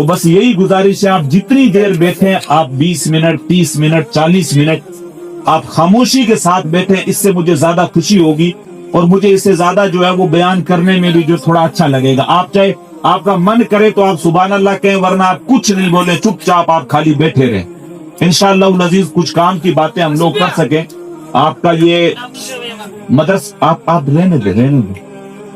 تو بس یہی گزارش ہے، آپ جتنی دیر بیٹھیں، آپ 20 منٹ 30 منٹ 40 منٹ آپ خاموشی کے ساتھ بیٹھیں، اس سے مجھے زیادہ خوشی ہوگی اور مجھے اس سے زیادہ جو ہے وہ بیان کرنے میں بھی جو تھوڑا اچھا لگے گا۔ آپ چاہے آپ کا من کرے تو آپ سبحان اللہ کہیں، ورنہ آپ کچھ نہیں بولے، چپ چاپ آپ خالی بیٹھے رہیں۔ انشاءاللہ العزیز کچھ کام کی باتیں ہم لوگ کر سکیں۔ آپ کا یہ مدرسہ آپ رہنے دیں،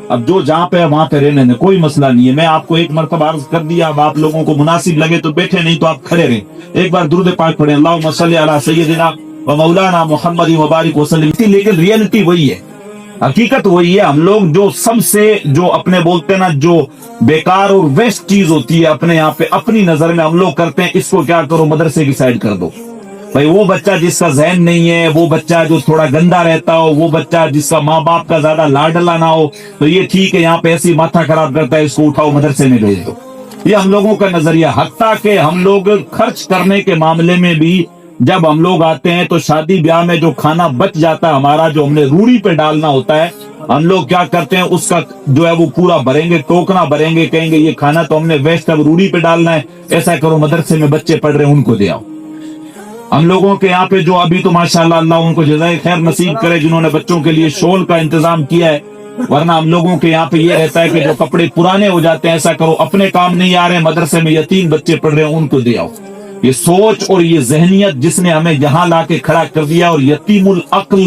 اب جو جہاں پہ ہے وہاں پہ رہنے دیں، کوئی مسئلہ نہیں ہے۔ میں آپ کو ایک مرتبہ عرض کر دیا، اب آپ لوگوں کو مناسب لگے تو بیٹھے، نہیں تو آپ کھڑے رہیں۔ ایک بار درود پاک پڑھیں، اللہم صلی علی سیدنا و مولانا محمد وبارک وسلم۔ لیکن ریئلٹی وہی ہے، حقیقت وہی ہے۔ ہم لوگ جو سب سے جو اپنے بولتے ہیں نا، جو بیکار اور ویسٹ چیز ہوتی ہے اپنے یہاں پہ اپنی نظر میں ہم لوگ کرتے ہیں، اس کو کیا کرو، مدرسے کی سائڈ کر دو۔ بھائی وہ بچہ جس کا ذہن نہیں ہے، وہ بچہ جو تھوڑا گندا رہتا ہو، وہ بچہ جس کا ماں باپ کا زیادہ لاڈلا نہ ہو، تو یہ ٹھیک ہے، یہاں پہ ایسی ماتھا خراب کرتا ہے، اس کو اٹھاؤ مدرسے میں بھیج دو۔ یہ ہم لوگوں کا نظریہ۔ حتیٰ کہ ہم لوگ خرچ کرنے کے معاملے میں بھی جب ہم لوگ آتے ہیں تو شادی بیاہ میں جو کھانا بچ جاتا ہے ہمارا، جو ہم نے روڑی پہ ڈالنا ہوتا ہے، ہم لوگ کیا کرتے ہیں، اس کا جو ہے وہ پورا بھریں گے، ٹوکنا بھریں گے، کہیں گے یہ کھانا تو ہم نے ویسٹ اب روڑی پہ ڈالنا ہے، ایسا کرو مدرسے میں بچے پڑھ رہے ہیں ان کو دے آؤ۔ ہم لوگوں کے یہاں پہ جو ابھی تو ماشاءاللہ اللہ ان کو جزائے خیر نصیب کرے، جنہوں نے بچوں کے لیے شول کا انتظام کیا ہے، ورنہ ہم لوگوں کے یہاں پہ یہ رہتا ہے کہ جو کپڑے پرانے ہو جاتے ہیں، ایسا کرو اپنے کام نہیں آ رہے ہیں، مدرسے میں یتیم بچے پڑھ رہے ہیں ان کو دے آؤ۔ یہ سوچ اور یہ ذہنیت جس نے ہمیں یہاں لا کے کھڑا کر دیا، اور یتیم العقل،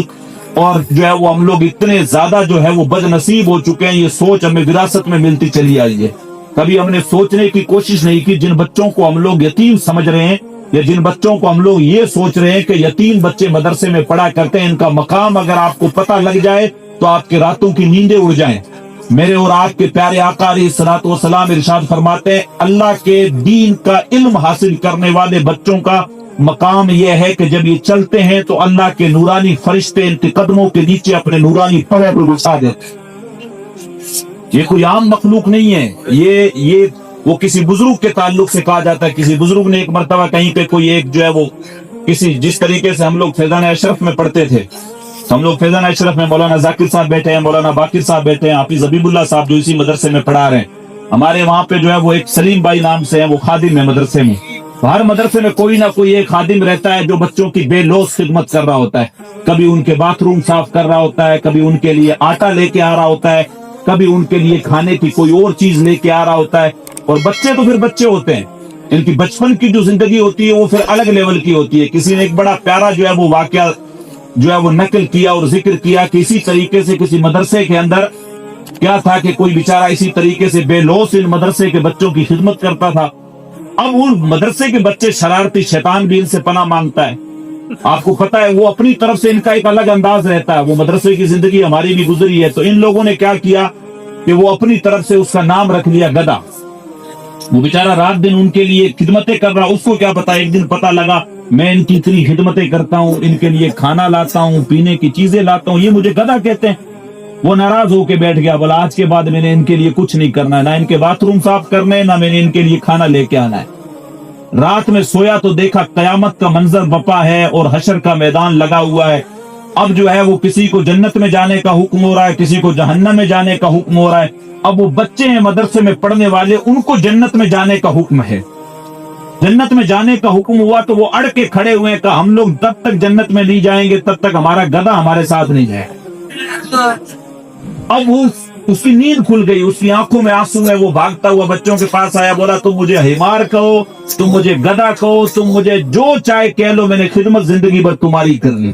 اور جو ہے وہ ہم لوگ اتنے زیادہ جو ہے وہ بد نصیب ہو چکے ہیں، یہ سوچ ہمیں وراثت میں ملتی چلی آئی ہے۔ کبھی ہم نے سوچنے کی کوشش نہیں کی، جن بچوں کو ہم لوگ یتیم سمجھ رہے ہیں، یا جن بچوں کو ہم لوگ یہ سوچ رہے ہیں کہ یتیم بچے مدرسے میں پڑھا کرتے ہیں، ان کا مقام اگر آپ کو پتہ لگ جائے تو آپ کے راتوں کی نیندیں اڑ جائیں۔ میرے اور آپ کے پیارے آقا علیہ الصلوۃ والسلام ارشاد فرماتے ہیں، اللہ کے دین کا علم حاصل کرنے والے بچوں کا مقام یہ ہے کہ جب یہ چلتے ہیں تو اللہ کے نورانی فرشتے ان کے قدموں کے نیچے اپنے نورانی پاؤں پر بچھا دیتے۔ یہ کوئی عام مخلوق نہیں ہے، یہ وہ کسی بزرگ کے تعلق سے کہا جاتا ہے۔ کسی بزرگ نے ایک مرتبہ کہیں پہ کوئی ایک جو ہے وہ کسی، جس طریقے سے ہم لوگ فیضان اشرف میں پڑھتے تھے، ہم لوگ فیضان اشرف میں مولانا ذاکر صاحب بیٹھے ہیں، مولانا باقر صاحب بیٹھے ہیں، حافظ حبیب اللہ صاحب جو اسی مدرسے میں پڑھا رہے ہیں، ہمارے وہاں پہ جو ہے وہ ایک سلیم بھائی نام سے ہیں، وہ خادم ہے مدرسے میں۔ ہر مدرسے میں کوئی نہ کوئی ایک خادم رہتا ہے جو بچوں کی بے لوث خدمت کر رہا ہوتا ہے، کبھی ان کے باتھ روم صاف کر رہا ہوتا ہے، کبھی ان کے لیے آٹا لے کے آ رہا ہوتا ہے، کبھی ان کے لیے کھانے کی کوئی اور چیز لے کے آ رہا ہوتا ہے۔ اور بچے تو پھر بچے ہوتے ہیں، ان کی بچپن کی جو زندگی ہوتی ہے وہ پھر الگ لیول کی ہوتی ہے۔ کسی نے ایک بڑا پیارا جو ہے وہ واقعہ جو ہے وہ نقل کیا اور ذکر کیا کہ اسی طریقے سے کسی مدرسے کے اندر کیا تھا کہ کوئی بیچارہ اسی طریقے سے بے لوث ان مدرسے کے بچوں کی خدمت کرتا تھا۔ اب ان مدرسے کے بچے شرارتی، شیطان بھی ان سے پناہ مانگتا ہے۔ آپ کو پتا ہے وہ اپنی طرف سے ان کا ایک الگ انداز رہتا ہے، وہ مدرسے کی زندگی ہماری بھی گزری ہے، تو ان لوگوں نے کیا کیا کہ وہ اپنی طرف سے اس کا نام رکھ لیا گدا۔ وہ بیچارہ رات دن ان کے لیے خدمتیں کر رہا، اس کو کیا پتا، ایک دن پتا لگا میں ان کی اتنی خدمتیں کرتا ہوں، ان کے لیے کھانا لاتا ہوں، پینے کی چیزیں لاتا ہوں، یہ مجھے گدا کہتے ہیں۔ وہ ناراض ہو کے بیٹھ گیا، بولا آج کے بعد میں نے ان کے لیے کچھ نہیں کرنا ہے، نہ ان کے باتھ روم صاف کرنے، نہ میں نے ان کے لیے کھانا لے کے آنا ہے۔ رات میں سویا تو دیکھا قیامت کا منظر بپا ہے اور حشر کا میدان لگا ہوا ہے۔ اب جو ہے وہ کسی کو جنت میں جانے کا حکم ہو رہا ہے، کسی کو جہنم میں جانے کا حکم ہو رہا ہے۔ اب وہ بچے ہیں مدرسے میں پڑھنے والے، ان کو جنت میں جانے کا حکم ہے۔ جنت میں جانے کا حکم ہوا تو وہ اڑ کے کھڑے ہوئے کہ ہم لوگ تب تک جنت میں نہیں جائیں گے تب تک ہمارا گدھا ہمارے ساتھ نہیں جائے۔ اب اس کی نیند کھل گئی، اس کی آنکھوں میں آنسو ہے، وہ بھاگتا ہوا بچوں کے پاس آیا، بولا تم مجھے حمار کہو، تم مجھے گدھا کہو، تم مجھے جو چاہے کہہ لو، میں نے خدمت زندگی بھر تمہاری کر لی۔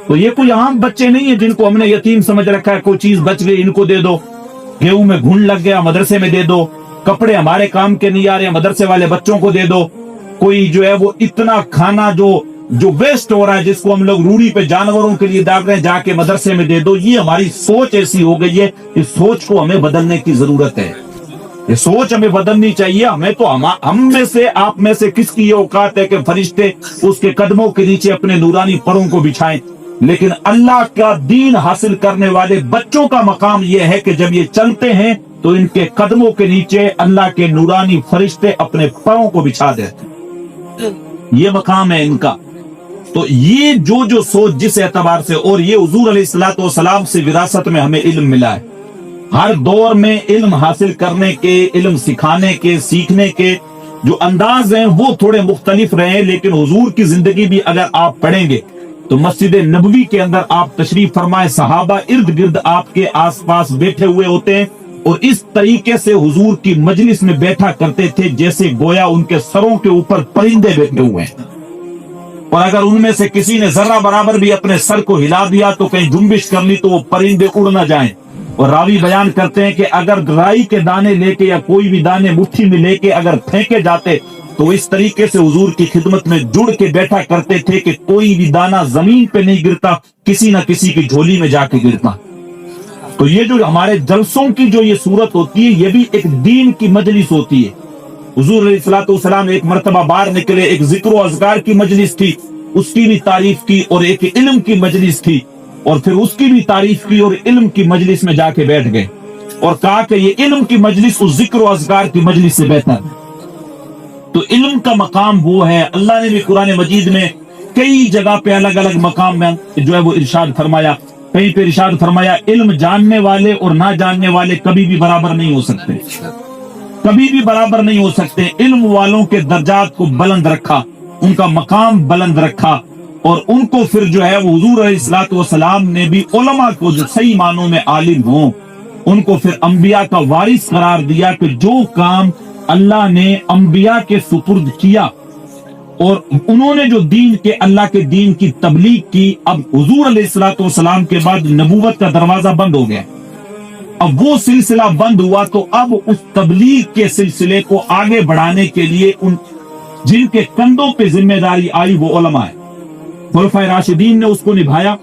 تو یہ کوئی عام بچے نہیں ہے جن کو ہم نے یتیم سمجھ رکھا ہے، کوئی چیز بچ گئی ان کو دے دو، گیہوں میں گھن لگ گیا مدرسے میں دے دو، کپڑے ہمارے کام کے نہیں آ رہے مدرسے والے بچوں کو دے دو، کوئی جو ہے وہ اتنا کھانا جو ویسٹ ہو رہا ہے جس کو ہم لوگ روڑی پہ جانوروں کے لیے ڈال رہے ہیں جا کے مدرسے میں دے دو۔ یہ ہماری سوچ ایسی ہو گئی ہے، اس سوچ کو ہمیں بدلنے کی ضرورت ہے، یہ سوچ ہمیں بدلنی چاہیے۔ ہمیں تو ہم میں سے، آپ میں سے کس کی یہ اوقات ہے کہ فرشتے اس کے قدموں کے نیچے اپنے نورانی پروں کو بچھائیں؟ لیکن اللہ کا دین حاصل کرنے والے بچوں کا مقام یہ ہے کہ جب یہ چلتے ہیں تو ان کے قدموں کے نیچے اللہ کے نورانی فرشتے اپنے پاؤں کو بچھا دیتے، یہ مقام ہے ان کا۔ تو یہ جو سوچ جس اعتبار سے، اور یہ حضور علیہ الصلوۃ والسلام سے وراثت میں ہمیں علم ملا ہے، ہر دور میں علم حاصل کرنے کے، علم سکھانے کے، سیکھنے کے جو انداز ہیں وہ تھوڑے مختلف رہے، لیکن حضور کی زندگی بھی اگر آپ پڑھیں گے تو مسجد نبوی کے اندر آپ تشریف فرمائے، صحابہ ارد گرد آپ کے آس پاس بیٹھے ہوئے ہوتے ہیں اور اس طریقے سے حضور کی مجلس میں بیٹھا کرتے تھے جیسے گویا ان کے سروں کے اوپر پرندے بیٹھے ہوئے ہیں، اور اگر ان میں سے کسی نے ذرہ برابر بھی اپنے سر کو ہلا دیا تو کہیں جنبش کر لی تو وہ پرندے اڑ نہ جائیں۔ اور راوی بیان کرتے ہیں کہ اگر رائی کے دانے لے کے یا کوئی بھی دانے مٹھی میں لے کے اگر پھینکے جاتے تو اس طریقے سے حضور کی خدمت میں جڑ کے بیٹھا کرتے تھے کہ کوئی بھی دانہ زمین پہ نہیں گرتا، کسی نہ کسی کی جھولی میں جا کے گرتا۔ تو یہ جو ہمارے جلسوں کی جو یہ صورت ہوتی ہے یہ بھی ایک دین کی مجلس ہوتی ہے۔ حضور علیہ الصلوۃ والسلام ایک مرتبہ باہر نکلے، ایک ذکر و اذکار کی مجلس تھی، اس کی بھی تعریف کی، اور ایک علم کی مجلس تھی اور پھر اس کی بھی تعریف کی، اور علم کی مجلس میں جا کے بیٹھ گئے اور کہا کہ یہ علم کی مجلس اس ذکر و اذکار کی مجلس سے بہتر ہے۔ تو علم کا مقام وہ ہے، اللہ نے بھی قرآن مجید میں کئی جگہ پہ الگ الگ مقام میں جو ہے وہ ارشاد فرمایا، کہیں پہ ارشاد فرمایا علم جاننے والے اور نہ جاننے والے کبھی بھی برابر نہیں ہو سکتے، کبھی بھی برابر نہیں ہو سکتے۔ علم والوں کے درجات کو بلند رکھا، ان کا مقام بلند رکھا، اور ان کو پھر جو ہے وہ حضور علیہ الصلوۃ والسلام نے بھی علماء کو جو صحیح معنوں میں عالم ہوں ان کو پھر انبیاء کا وارث قرار دیا کہ جو کام اللہ نے انبیاء کے سپرد کیا اور انہوں نے جو دین کے، اللہ کے دین کی تبلیغ کی، اب حضور علیہ الصلوۃ والسلام کے بعد نبوت کا دروازہ بند ہو گیا، اب وہ سلسلہ بند ہوا تو اب اس تبلیغ کے سلسلے کو آگے بڑھانے کے لیے ان جن کے کندھوں پہ ذمہ داری آئی وہ علماء ہے۔ خلفائے راشدین نے اس کو نبھایا،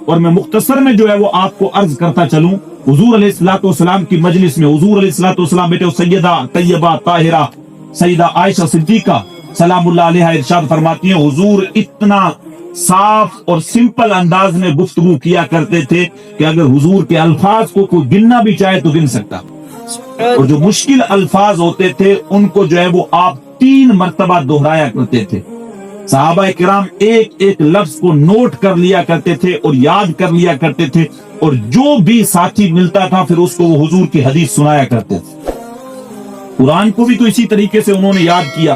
اور میں مختصر میں جو ہے وہ آپ کو عرض کرتا چلوں، حضور علیہ الصلوۃ والسلام کی مجلس میں حضور علیہ الصلوۃ والسلام بیٹے سیدہ طیبہ طاہرہ سیدہ عائشہ صدیقہ سلام اللہ علیہا ارشاد فرماتی ہیں حضور اتنا صاف اور سمپل انداز میں گفتگو کیا کرتے تھے کہ اگر حضور کے الفاظ کو کوئی گننا بھی چاہے تو گن سکتا، اور جو مشکل الفاظ ہوتے تھے ان کو جو ہے وہ آپ 3 مرتبہ دہرایا کرتے تھے۔ صحابہ کرام ایک ایک لفظ کو نوٹ کر لیا کرتے تھے اور یاد کر لیا کرتے تھے، اور جو بھی ساتھی ملتا تھا پھر اس کو وہ حضور کی حدیث سنایا کرتے تھے۔ قرآن کو بھی تو اسی طریقے سے انہوں نے یاد کیا،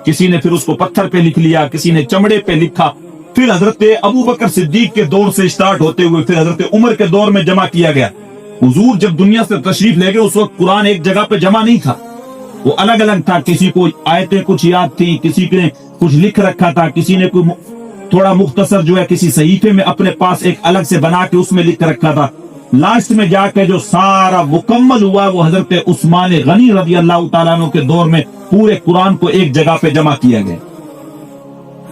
کسی نے پھر اس کو پتھر پہ لکھ لیا، کسی نے چمڑے پہ لکھا، پھر حضرت ابو بکر صدیق کے دور سے اسٹارٹ ہوتے ہوئے پھر حضرت عمر کے دور میں جمع کیا گیا۔ حضور جب دنیا سے تشریف لے گئے اس وقت قرآن ایک جگہ پہ جمع نہیں تھا، وہ الگ الگ تھا، کسی کو آیتیں کچھ یاد تھی، کسی نے کچھ لکھ رکھا تھا، کسی نے کوئی تھوڑا مختصر جو ہے کسی صحیفے میں اپنے پاس ایک الگ سے بنا کے اس میں لکھ رکھا تھا۔ لاسٹ میں جا کے جو سارا مکمل ہوا وہ حضرت عثمان غنی رضی اللہ تعالیٰ عنہ کے دور میں پورے قرآن کو ایک جگہ پہ جمع کیا گیا۔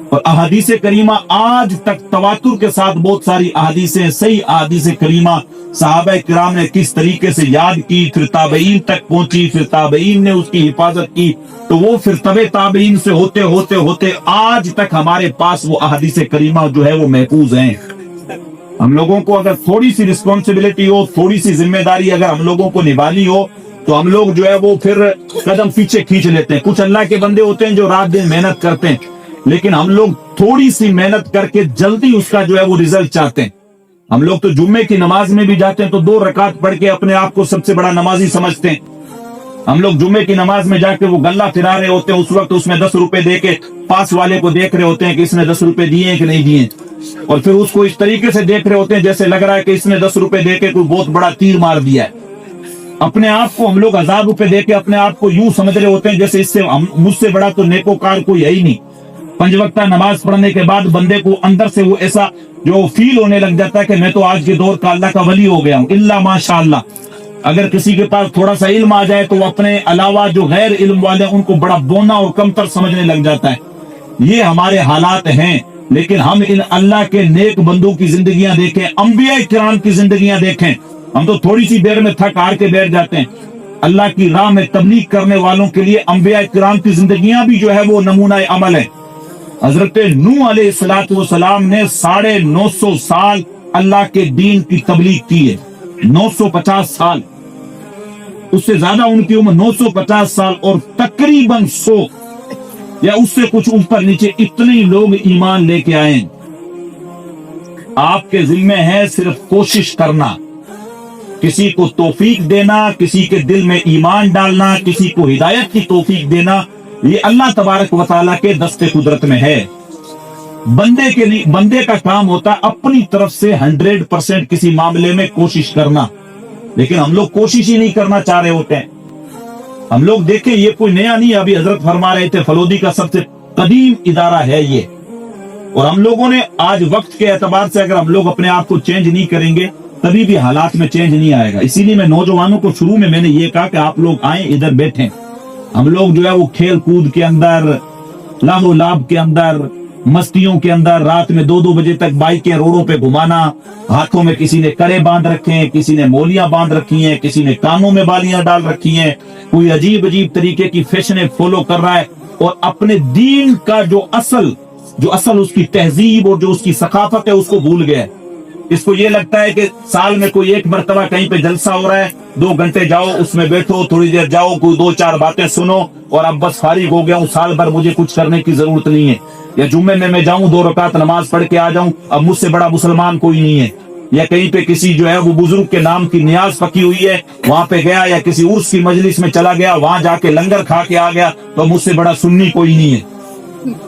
اور احادیث کریمہ آج تک تواتر کے ساتھ بہت ساری احادیثیں، صحیح احادیث کریمہ صحابہ کرام نے کس طریقے سے یاد کی، پھر تابعین تک پہنچی، پھر تابعین نے اس کی حفاظت کی، تو وہ پھر تبع تابعین سے ہوتے ہوتے ہوتے آج تک ہمارے پاس وہ احادیث کریمہ جو ہے وہ محفوظ ہیں۔ ہم لوگوں کو اگر تھوڑی سی رسپانسبلٹی ہو، تھوڑی سی ذمہ داری اگر ہم لوگوں کو نبھانی ہو تو ہم لوگ جو ہے وہ پھر قدم پیچھے کھینچ لیتے ہیں۔ کچھ اللہ کے بندے ہوتے ہیں جو رات دن محنت کرتے ہیں، لیکن ہم لوگ تھوڑی سی محنت کر کے جلدی اس کا جو ہے وہ رزلٹ چاہتے ہیں۔ ہم لوگ تو جمعے کی نماز میں بھی جاتے ہیں تو 2 رکعت پڑھ کے اپنے آپ کو سب سے بڑا نمازی سمجھتے ہیں۔ ہم لوگ جمعے کی نماز میں جا کے وہ گلہ پھرا رہے ہوتے ہیں، اس وقت اس میں 10 روپے دے کے پاس والے کو دیکھ رہے ہوتے ہیں کہ اس نے 10 روپے دیے ہیں کہ نہیں دیے، اور پھر اس کو اس طریقے سے دیکھ رہے ہوتے ہیں جیسے لگ رہا ہے کہ اس نے 10 روپے دے کے کوئی بہت بڑا تیر مار دیا ہے۔ اپنے آپ کو ہم لوگ 1000 روپے دے کے اپنے آپ کو یوں سمجھ رہے ہوتے ہیں جیسے اس سے مجھ سے بڑا تو نیکوکار کوئی ہے ہی نہیں۔ 5 وقتہ نماز پڑھنے کے بعد بندے کو اندر سے وہ ایسا جو فیل ہونے لگ جاتا ہے کہ میں تو آج کے دور کا اللہ کا ولی ہو گیا ہوں، اللہ ماشاء اللہ۔ اگر کسی کے پاس تھوڑا سا علم آ جائے تو وہ اپنے علاوہ جو غیر علم والے ان کو بڑا بونا اور کمتر سمجھنے لگ جاتا ہے۔ یہ ہمارے حالات ہیں، لیکن ہم ان اللہ کے نیک بندوں کی زندگیاں دیکھیں، انبیاء کرام کی زندگیاں دیکھیں، ہم تو تھوڑی سی دیر میں تھک ہار کے بیٹھ جاتے ہیں۔ اللہ کی راہ میں تبلیغ کرنے والوں کے لیے انبیاء کرام کی زندگیاں بھی جو ہے وہ نمونہ عمل ہے۔ حضرت نوح علیہ الصلوۃ والسلام نے 950 سال اللہ کے دین کی تبلیغ کی ہے، 950 سال، اس سے زیادہ ان کی عمر 950 سال، اور تقریباً 100 یا اس سے کچھ اوپر نیچے اتنے لوگ ایمان لے کے آئے۔ آپ کے ذمہ ہے صرف کوشش کرنا، کسی کو توفیق دینا، کسی کے دل میں ایمان ڈالنا، کسی کو ہدایت کی توفیق دینا، یہ اللہ تبارک و تعالیٰ کے دست قدرت میں ہے۔ بندے کے لیے، بندے کا کام ہوتا ہے اپنی طرف سے 100% کسی معاملے میں کوشش کرنا، لیکن ہم لوگ کوشش ہی نہیں کرنا چاہ رہے ہوتے ہیں۔ ہم لوگ دیکھیں، یہ کوئی نیا نہیں، ابھی حضرت فرما رہے تھے فلودی کا سب سے قدیم ادارہ ہے یہ، اور ہم لوگوں نے آج وقت کے اعتبار سے اگر ہم لوگ اپنے آپ کو چینج نہیں کریں گے تبھی بھی حالات میں چینج نہیں آئے گا۔ اسی لیے میں نوجوانوں کو شروع میں نے یہ کہا کہ آپ لوگ آئیں، ادھر بیٹھیں، ہم لوگ جو ہے وہ کھیل کود کے اندر، لاہو لاب کے اندر، مستیوں کے اندر، رات میں 2-2 بجے تک بائکیں روڈوں پہ گھمانا، ہاتھوں میں کسی نے کرے باندھ رکھے ہیں، کسی نے مولیاں باندھ رکھی ہیں، کسی نے کانوں میں بالیاں ڈال رکھی ہیں، کوئی عجیب عجیب طریقے کی فیشنیں فالو کر رہا ہے، اور اپنے دین کا جو اصل اس کی تہذیب اور جو اس کی ثقافت ہے اس کو بھول گیا ہے۔ اس کو یہ لگتا ہے کہ سال میں کوئی ایک مرتبہ کہیں پہ جلسہ ہو رہا ہے، 2 گھنٹے جاؤ اس میں بیٹھو، تھوڑی دیر جاؤ، کوئی 2-4 باتیں سنو، اور اب بس فارغ ہو گیا ہوں، سال بھر مجھے کچھ کرنے کی ضرورت نہیں ہے۔ یا جمعے میں جاؤں 2 رکعت نماز پڑھ کے آ جاؤں، اب مجھ سے بڑا مسلمان کوئی نہیں ہے۔ یا کہیں پہ کسی جو ہے وہ بزرگ کے نام کی نیاز پکی ہوئی ہے، وہاں پہ گیا، یا کسی عرس کی مجلس میں چلا گیا، وہاں جا کے لنگر کھا کے آ گیا، تو مجھ سے بڑا سنی کوئی نہیں ہے۔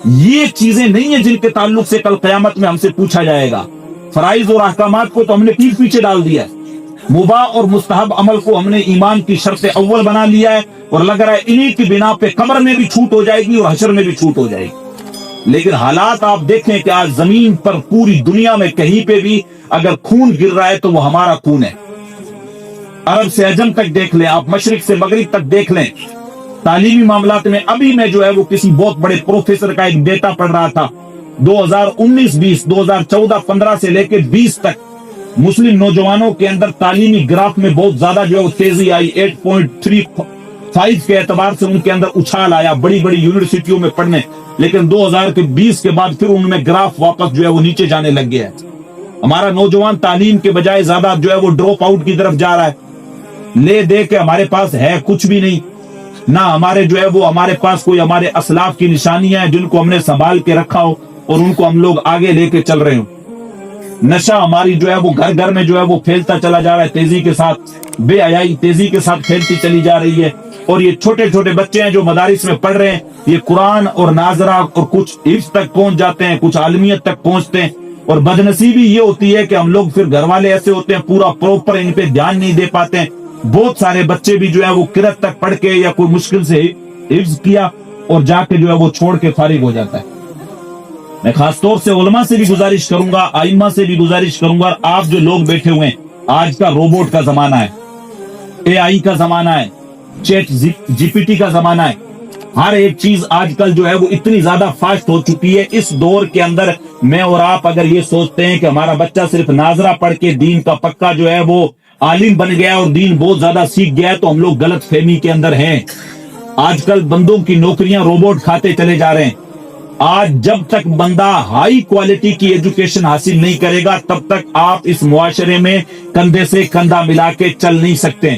یہ چیزیں نہیں ہیں جن کے تعلق سے کل قیامت میں ہم سے پوچھا جائے گا۔ فرائض اور احکامات کو تو ہم نے پیٹھ پیچھے ڈال دیا ہے، مباح اور مستحب عمل کو ہم نے ایمان کی شرط اول بنا لیا ہے، اور لگ رہا ہے انہی کی بنا پہ قبر میں بھی چھوٹ ہو جائے گی اور حشر میں بھی چھوٹ ہو جائے گی۔ لیکن حالات آپ دیکھیں کہ آج زمین پر پوری دنیا میں کہیں پہ بھی اگر خون گر رہا ہے تو وہ ہمارا خون ہے۔ عرب سے عجم تک دیکھ لیں آپ، مشرق سے مغرب تک دیکھ لیں، تعلیمی معاملات میں ابھی میں جو ہے وہ کسی بہت بڑے پروفیسر کا ایک ڈیٹا پڑھ رہا تھا، 2019-20 2014-15 سے لے کے 20 تک مسلم نوجوانوں کے اندر تعلیمی گراف میں بہت زیادہ جو ہے وہ تیزی آئی، 8.35 کے اعتبار سے ان کے اندر اچھال آیا بڑی بڑی یونیورسٹیوں میں پڑھنے، لیکن 2020 کے بعد پھر ان میں گراف واپس جو ہے وہ نیچے جانے لگ گیا ہے۔ ہمارا نوجوان تعلیم کے بجائے زیادہ جو ہے وہ ڈراپ آؤٹ کی طرف جا رہا ہے، لے دے کے ہمارے پاس ہے کچھ بھی نہیں، نہ ہمارے جو ہے وہ ہمارے پاس کوئی ہمارے اسلاف کی نشانیاں ہیں جن کو ہم نے سنبھال کے رکھا ہو اور ان کو ہم لوگ آگے لے کے چل رہے ہوں۔ نشہ ہماری جو ہے وہ گھر گھر میں جو ہے وہ پھیلتا چلا جا رہا ہے تیزی کے ساتھ، بے حیائی تیزی کے ساتھ پھیلتی چلی جا رہی ہے، اور یہ چھوٹے چھوٹے بچے ہیں جو مدارس میں پڑھ رہے ہیں، یہ قرآن اور ناظرہ اور کچھ حفظ تک پہنچ جاتے ہیں، کچھ عالمیت تک پہنچتے ہیں، اور بدنصیبی یہ ہوتی ہے کہ ہم لوگ پھر گھر والے ایسے ہوتے ہیں پورا پروپر ان پہ دھیان نہیں دے پاتے ہیں۔ بہت سارے بچے بھی جو ہے وہ قرأت تک پڑھ کے یا کوئی مشکل سے حفظ کیا اور جا کے جو ہے وہ چھوڑ کے فارغ ہو جاتا ہے۔ میں خاص طور سے علماء سے بھی گزارش کروں گا، ائمہ سے بھی گزارش کروں گا، اور آپ جو لوگ بیٹھے ہوئے ہیں، آج کا روبوٹ کا زمانہ ہے، اے آئی کا زمانہ ہے، چیٹ جی پی ٹی کا زمانہ ہے، ہر ایک چیز آج کل جو ہے وہ اتنی زیادہ فاسٹ ہو چکی ہے۔ اس دور کے اندر میں اور آپ اگر یہ سوچتے ہیں کہ ہمارا بچہ صرف ناظرہ پڑھ کے دین کا پکا جو ہے وہ عالم بن گیا اور دین بہت زیادہ سیکھ گیا ہے، تو ہم لوگ غلط فہمی کے اندر ہیں۔ آج کل بندوں کی نوکریاں روبوٹ کھاتے چلے جا رہے ہیں۔ آج جب تک بندہ ہائی کوالٹی کی ایجوکیشن حاصل نہیں کرے گا تب تک آپ اس معاشرے میں کندھے سے کندھا ملا کے چل نہیں سکتے۔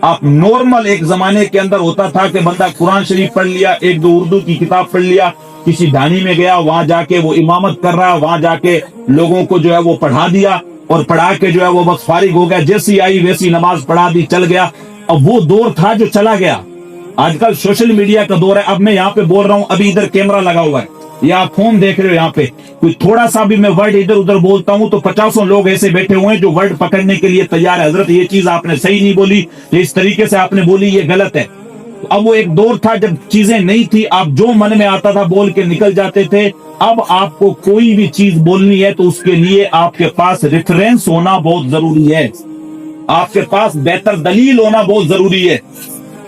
آپ نارمل ایک زمانے کے اندر ہوتا تھا کہ بندہ قرآن شریف پڑھ لیا، 1-2 اردو کی کتاب پڑھ لیا، کسی ڈھانی میں گیا، وہاں جا کے وہ امامت کر رہا، وہاں جا کے لوگوں کو جو ہے وہ پڑھا دیا، اور پڑھا کے جو ہے وہ بس فارغ ہو گیا، جیسی آئی ویسی نماز پڑھا دی، چل گیا۔ اب وہ دور تھا جو چلا گیا۔ آج کل سوشل میڈیا کا دور ہے۔ اب میں یہاں پہ بول رہا ہوں، ابھی ادھر کیمرہ لگا ہوا ہے، یا آپ فون دیکھ رہے ہو، یہاں پہ کوئی تھوڑا سا بھی میں ورڈ ادھر ادھر بولتا ہوں تو 50 لوگ ایسے بیٹھے ہوئے ہیں جو ورڈ پکڑنے کے لیے تیار ہے۔ حضرت یہ چیز آپ نے صحیح نہیں بولی، یہ اس طریقے سے آپ نے بولی، یہ غلط ہے۔ اب وہ ایک دور تھا جب چیزیں نہیں تھی، آپ جو من میں آتا تھا بول کے نکل جاتے تھے۔ اب آپ کو کوئی بھی چیز بولنی ہے تو اس کے لیے آپ کے پاس ریفرنس ہونا بہت ضروری ہے، آپ کے پاس بہتر دلیل ہونا بہت ضروری ہے۔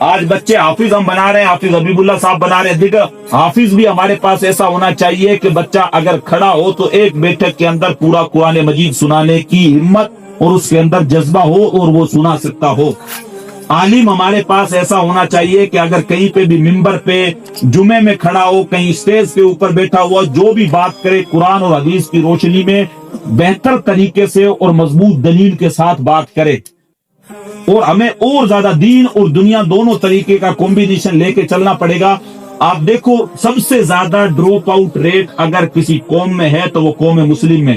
آج بچے حافظ ہم بنا رہے ہیں، حافظ حبیب اللہ صاحب بنا رہے ہیں، دیکھا حافظ بھی ہمارے پاس ایسا ہونا چاہیے کہ بچہ اگر کھڑا ہو تو ایک بیٹھک کے اندر پورا قرآن مجید سنانے کی ہمت اور اس کے اندر جذبہ ہو اور وہ سنا سکتا ہو۔ عالم ہمارے پاس ایسا ہونا چاہیے کہ اگر کہیں پہ بھی ممبر پہ جمعے میں کھڑا ہو، کہیں اسٹیج پہ اوپر بیٹھا ہوا، جو بھی بات کرے قرآن اور حدیث کی روشنی میں بہتر طریقے سے اور مضبوط دلیل کے ساتھ بات کرے، اور ہمیں اور زیادہ دین اور دنیا دونوں طریقے کا کمبینیشن لے کے چلنا پڑے گا۔ آپ دیکھو سب سے زیادہ ڈراپ آؤٹ ریٹ اگر کسی قوم میں ہے تو وہ قوم مسلم میں،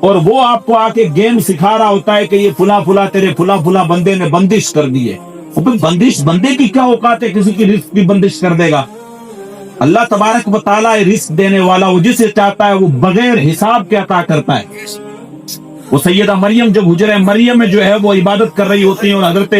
اور وہ آپ کو آ کے گیم سکھا رہا ہوتا ہے کہ یہ فلاں فلاں تیرے فلاں فلاں بندے نے بندش کر دی ہے. بندش بندے کی کیا اوقات ہے کسی کی رزق کی بندش کر دے گا؟ اللہ تبارک و تعالیٰ رزق دینے والا، وہ جسے چاہتا ہے وہ بغیر حساب کے عطا کرتا ہے. وہ سیدہ مریم جب حجرہ مریم میں جو ہے وہ عبادت کر رہی ہوتی ہیں، اور حضرت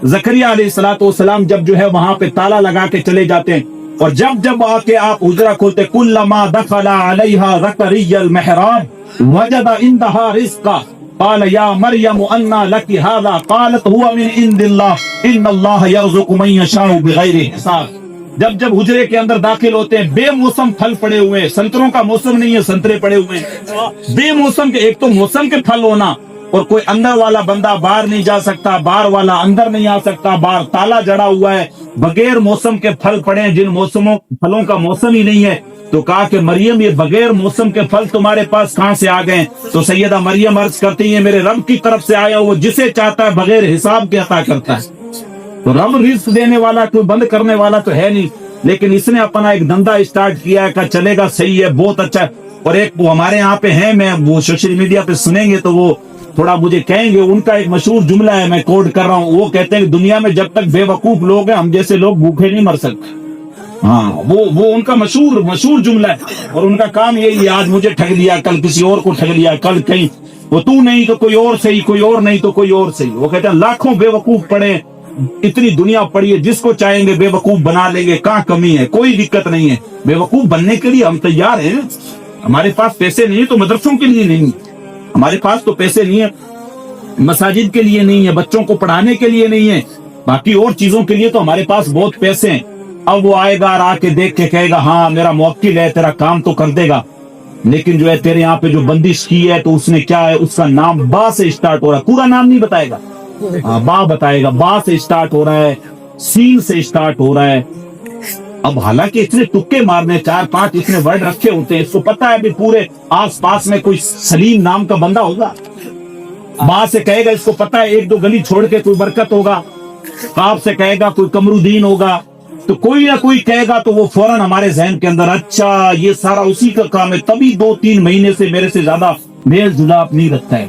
زکریا علیہ السلام جب جو ہے وہاں پہ تالا لگا کے چلے جاتے ہیں، اور جب آ کے آپ حجرہ کھولتے، کلما دخل علیہا زکریا المحراب وجد عندہا رزقا قال یا مریم انا لک ھذا قالت هو من عند اللہ ان اللہ یرزق من یشاء بغیر حساب. جب حجرے کے اندر داخل ہوتے ہیں، بے موسم پھل پڑے ہوئے ہیں، سنتروں کا موسم نہیں ہے، سنترے پڑے ہوئے ہیں بے موسم کے. ایک تو موسم کے پھل ہونا، اور کوئی اندر والا بندہ باہر نہیں جا سکتا، باہر والا اندر نہیں آ سکتا، باہر تالا جڑا ہوا ہے، بغیر موسم کے پھل پڑے ہیں جن موسموں پھلوں کا موسم ہی نہیں ہے. تو کہا کہ مریم یہ بغیر موسم کے پھل تمہارے پاس کہاں سے آ گئے؟ تو سیدہ مریم عرض کرتی ہیں میرے رب کی طرف سے آیا، وہ جسے چاہتا ہے بغیر حساب کے عطا کرتا ہے. تو رب رزق دینے والا کوئی بند کرنے والا تو ہے نہیں، لیکن اس نے اپنا ایک دھندا اسٹارٹ کیا ہے کہ چلے گا، صحیح ہے، بہت اچھا ہے. اور ایک وہ ہمارے یہاں پہ ہیں، میں وہ سوشل میڈیا پہ سنیں گے تو وہ تھوڑا مجھے کہیں گے، ان کا ایک مشہور جملہ ہے، میں کوٹ کر رہا ہوں. وہ کہتے ہیں کہ دنیا میں جب تک بے وقوف لوگ ہیں ہم جیسے لوگ بھوکے نہیں مر سکتے. ہاں وہ ان کا مشہور جملہ ہے، اور ان کا کام یہی ہے، آج مجھے ٹھگ لیا، کل کسی اور کو ٹھگ لیا، کل کہیں وہ تو نہیں تو کوئی اور صحیح، کوئی اور نہیں تو کوئی اور صحیح. وہ کہتے ہیں لاکھوں بے وقوف پڑے، اتنی دنیا پڑی ہے، جس کو چاہیں گے بے وقوف بنا لیں گے، کہاں کمی ہے، کوئی دقت نہیں ہے. بے وقوف بننے کے لیے ہم تیار ہیں. ہمارے پاس پیسے نہیں تو مدرسوں کے لیے نہیں، ہمارے پاس تو پیسے نہیں ہے، مساجد کے لیے نہیں ہے، بچوں کو پڑھانے کے لیے نہیں ہے، باقی اور چیزوں کے لیے تو ہمارے پاس بہت پیسے ہیں. اب وہ آئے گا اور آ کے دیکھ کے کہے گا ہاں میرا موکل ہے، تیرا کام تو کر دے گا، لیکن جو ہے تیرے یہاں پہ جو بندش کی ہے تو اس نے کیا ہے، اس کا نام با سے اسٹارٹ ہو رہا ہے، پورا نام نہیں بتائے گا، با بتائے گا، با سے اسٹارٹ ہو رہا ہے، سین سے اسٹارٹ ہو رہا ہے. اب حالانکہ اتنے ٹکے مارنے، 4-5 اتنے ورڈ رکھے ہوتے ہیں، اس کو پتا ہے بھی پورے آس پاس میں کوئی سلیم نام کا بندہ ہوگا. با سے کہے گا، اس کو پتا ہے 1-2 گلی چھوڑ کے کوئی برکت ہوگا. قاف سے کہے گا کوئی قمرالدین ہوگا. تو کوئی نہ کوئی کہے گا تو وہ فوراً ہمارے ذہن کے اندر اچھا یہ سارا اسی کا کام ہے، تبھی 2-3 مہینے سے میرے سے زیادہ میل جلاب نہیں رکھتا ہے،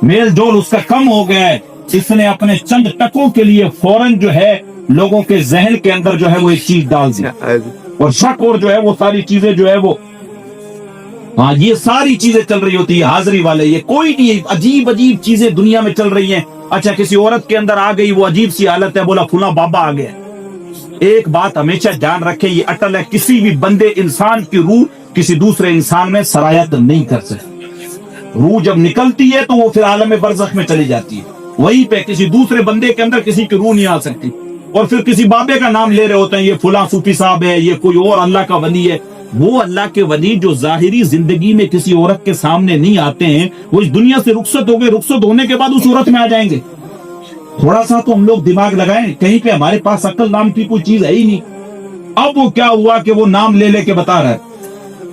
میل جول اس کا کم ہو گیا ہے. اس نے اپنے چند ٹکوں کے لیے فوراً جو ہے لوگوں کے ذہن کے اندر جو ہے وہ ایک چیز ڈال دی، اور شک اور جو ہے وہ ساری چیزیں جو ہے وہ ہاں یہ ساری چیزیں چل رہی ہوتی ہے. حاضری والے یہ کوئی نہیں، عجیب چیزیں دنیا میں چل رہی ہیں. اچھا کسی عورت کے اندر آ گئی وہ عجیب سی حالت ہے، بولا فلاں بابا آ گیا. ایک بات ہمیشہ جان رکھیں، یہ اٹل ہے، کسی بھی بندے انسان کی روح کسی دوسرے انسان میں سرایت نہیں کر سکتی. روح جب نکلتی ہے تو وہ پھر عالم برزخ میں چلی جاتی ہے، وہیں پہ کسی دوسرے بندے کے اندر کسی کی روح نہیں آ سکتی. اور پھر کسی بابے کا نام لے رہے ہوتے ہیں، یہ فلاں صوفی صاحب ہے، یہ کوئی اور اللہ کا ولی ہے. وہ اللہ کے ولی جو ظاہری زندگی میں کسی عورت کے سامنے نہیں آتے ہیں، وہ اس دنیا سے رخصت ہو گئے، رخصت ہونے کے بعد اس عورت میں آ جائیں گے. تھوڑا سا تو ہم لوگ دماغ لگائیں، کہیں پہ ہمارے پاس عقل نام کی کوئی چیز ہے ہی نہیں. اب وہ کیا ہوا کہ وہ نام لے کے بتا رہا ہے،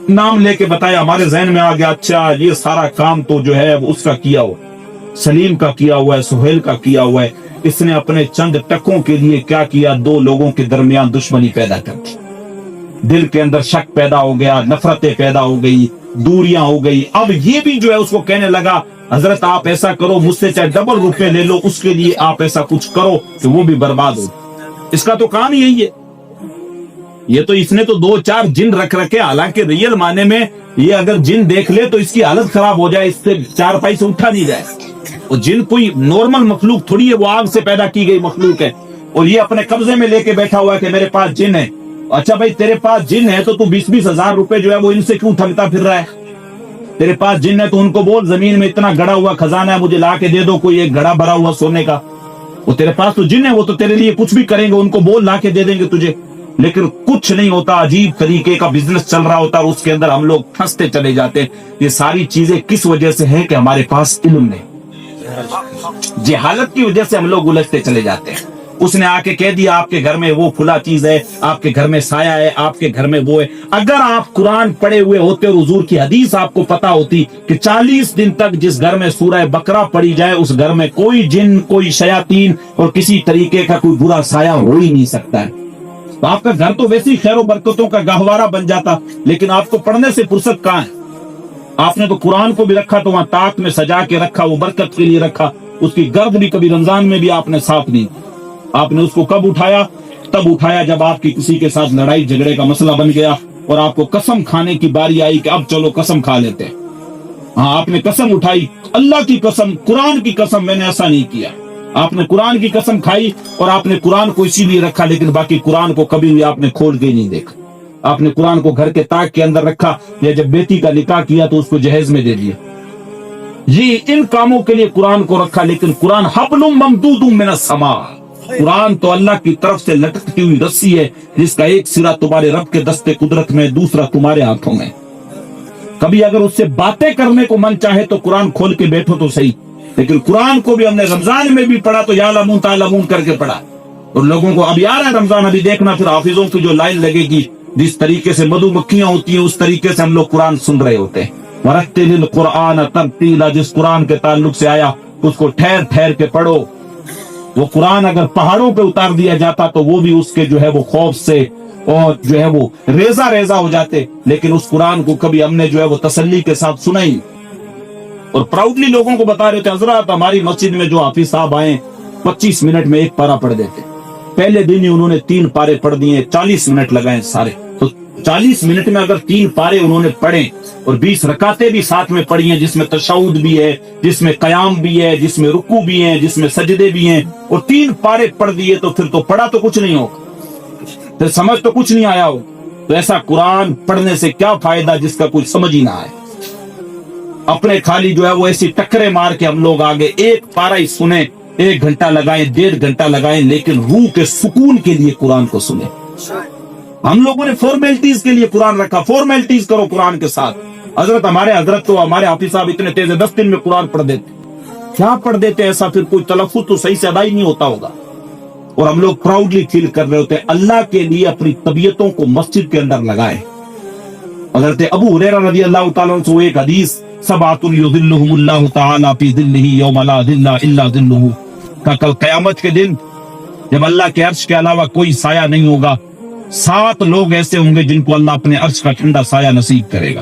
نام لے کے بتایا، ہمارے ذہن میں آ گیا اچھا یہ سارا کام تو جو ہے وہ اس کا کیا ہوا، سلیم کا کیا ہوا ہے، سہیل کا کیا ہوا ہے. اس نے اپنے چند ٹکوں کے لیے کیا کیا، 2 لوگوں کے درمیان دشمنی پیدا کر دی، دل کے اندر شک پیدا ہو گیا، نفرتیں پیدا ہو گئی، دوریاں ہو گئی. اب یہ بھی جو ہے اس کو کہنے لگا حضرت آپ ایسا کرو، مجھ سے چاہے ڈبل روپے لے لو، اس کے لیے آپ ایسا کچھ کرو کہ وہ بھی برباد ہو. اس کا تو کام یہی ہے. یہ تو اس نے تو 2-4 جن رکھ رکھے، حالانکہ ریئل معنی میں یہ اگر جن دیکھ لے تو اس کی حالت خراب ہو جائے، اس سے 4 پائی سے اٹھا نہیں جائے. اور جن کوئی نارمل مخلوق تھوڑی ہے، وہ آگ سے پیدا کی گئی مخلوق ہے، اور یہ اپنے قبضے میں لے کے بیٹھا ہوا ہے کہ میرے پاس جن ہے. اچھا بھائی تیرے پاس جن ہے تو 20-20 ہزار روپے جو ہے وہ ان سے کیوں ٹھگتا پھر رہا ہے؟ تیرے پاس جن ہے تو ان کو بول زمین میں اتنا گڑا ہوا خزانہ ہے، مجھے لا کے دے دو کوئی ایک گڑا بھرا ہوا سونے کا. وہ تیرے پاس تو جن ہے، وہ تو تیرے لیے کچھ بھی کریں گے، ان کو بول لا کے دے دیں گے تجھے. لیکن کچھ نہیں ہوتا، عجیب طریقے کا بزنس چل رہا ہوتا، اور اس کے اندر ہم لوگ پھنستے چلے جاتے ہیں. یہ ساری چیزیں کس وجہ سے ہے کہ ہمارے پاس علم نہیں، جہالت کی وجہ سے ہم لوگ الجھتے چلے جاتے ہیں. اس نے آ کے کہہ دیا آپ کے گھر میں وہ فلاں چیز ہے، آپ کے گھر میں سایہ ہے، آپ کے گھر میں وہ ہے. اگر آپ قرآن پڑھے ہوئے ہوتے اور حضور کی حدیث آپ کو پتا ہوتی کہ 40 دن تک جس گھر میں سورہ بقرہ پڑھی جائے اس گھر میں کوئی جن، کوئی شیاطین اور کسی طریقے کا کوئی برا سایہ ہو ہی نہیں سکتا ہے. تو آپ کا گھر تو ویسی خیر و برکتوں کا گہوارہ بن جاتا، لیکن آپ کو پڑھنے سے فرصت کہاں ہے؟ آپ نے تو قرآن کو بھی رکھا تو وہاں طاق میں سجا کے رکھا, وہ برکت کے لیے رکھا, اس کی گرد بھی کبھی رمضان میں بھی آپ نے صاف نہیں. آپ نے اس کو کب اٹھایا؟ تب اٹھایا جب آپ کی کسی کے ساتھ لڑائی جھگڑے کا مسئلہ بن گیا اور آپ کو قسم کھانے کی باری آئی کہ اب چلو قسم کھا لیتے ہیں. ہاں, آپ نے قسم اٹھائی, اللہ کی قسم, قرآن کی قسم, میں نے ایسا نہیں کیا. آپ نے قرآن کی قسم کھائی اور آپ نے قرآن کو اسی لیے رکھا, لیکن باقی قرآن کو کبھی بھی آپ نے کھول کے نہیں دیکھا. آپ نے قرآن کو گھر کے طاق کے اندر رکھا, یا جب بیٹی کا نکاح کیا تو اس کو جہیز میں دے دیا. جی, ان کاموں کے لیے قرآن کو رکھا, لیکن قرآن حبل ممدود من السماء, قرآن تو اللہ کی طرف سے لٹکتی ہوئی رسی ہے جس کا ایک سرا تمہارے رب کے دستے قدرت میں, دوسرا تمہارے ہاتھوں میں. کبھی اگر اس سے باتیں کرنے کو من چاہے تو قرآن کھول کے بیٹھو تو صحیح, لیکن قرآن کو بھی ہم نے رمضان میں بھی پڑھا تو یعلمون تعلمون کر کے پڑھا. اور لوگوں کو ابھی آ رہا ہے رمضان, ابھی دیکھنا پھر حافظوں کی جو لائن لگے گی, جس طریقے سے مدھو مکھیاں ہوتی ہیں اس طریقے سے ہم لوگ قرآن سن رہے ہوتے ہیں. وَرَتِّلِ الْقُرْآنَ تَرْتِيلًا, جس قرآن کے تعلق سے آیا اس کو ٹھہر ٹھہر کے پڑھو. وہ قرآن اگر پہاڑوں پہ اتار دیا جاتا تو وہ بھی اس کے جو ہے وہ خوف سے اور جو ہے وہ ریزہ ریزہ ہو جاتے, لیکن اس قرآن کو کبھی ہم نے جو ہے وہ تسلی کے ساتھ سنا ہی. اور پراؤڈلی لوگوں کو بتا رہے تھے, حضرات ہماری مسجد میں جو حافظ صاحب آئے 25 منٹ میں ایک پارہ پڑھ دیتے. پہلے دن ہی انہوں نے 3 پارے پڑھ دیے, 40 منٹ لگائے سارے. تو 40 منٹ میں اگر 3 پارے انہوں نے پڑھے اور 20 رکعتیں بھی ساتھ میں پڑھی ہیں, جس میں تشہد بھی ہے, جس میں قیام بھی ہے, جس میں رکوع بھی ہیں, جس میں سجدے بھی ہیں, اور 3 پارے پڑھ دیے, تو پھر تو پڑھا تو کچھ نہیں ہوگا, پھر سمجھ تو کچھ نہیں آیا ہو. تو ایسا قرآن پڑھنے سے کیا فائدہ جس کا کوئی سمجھ ہی نہ آئے. اپنے خالی جو ہے وہ ایسی ٹکرے مار کے ہم لوگ آگے ایک پارہ ہی سنیں, 1 گھنٹہ لگائیں, 1.5 گھنٹہ لگائیں, لیکن روح کے سکون کے لیے قرآن کو سنیں. ہم لوگوں نے فارمیلٹیز کے لیے قرآن رکھا, فارمیلٹیز کرو قرآن کے ساتھ. حضرت تو ہمارے حافظ صاحب اتنے تیز ہے, 10 دن میں قرآن پڑھ دیتے. کیا پڑھ دیتے ایسا؟ پھر کوئی تلفظ تو صحیح سے ادا ہی نہیں ہوتا ہوگا. اور ہم لوگ پراؤڈلی فیل کر رہے ہوتے ہیں. اللہ کے لیے اپنی طبیعتوں کو مسجد کے اندر لگائے. حضرت ابو ہریرہ رضی اللہ تعالیٰ عنہ سے ایک حدیث, سبعۃ یظلھم اللہ تعالی فی ظلہ یوم لا ظل الا ظلہ, کا کل قیامت کے دن جب اللہ کے عرش کے علاوہ کوئی سایہ نہیں ہوگا, 7 لوگ ایسے ہوں گے جن کو اللہ اپنے عرش کا ٹھنڈا سایہ نصیب کرے گا.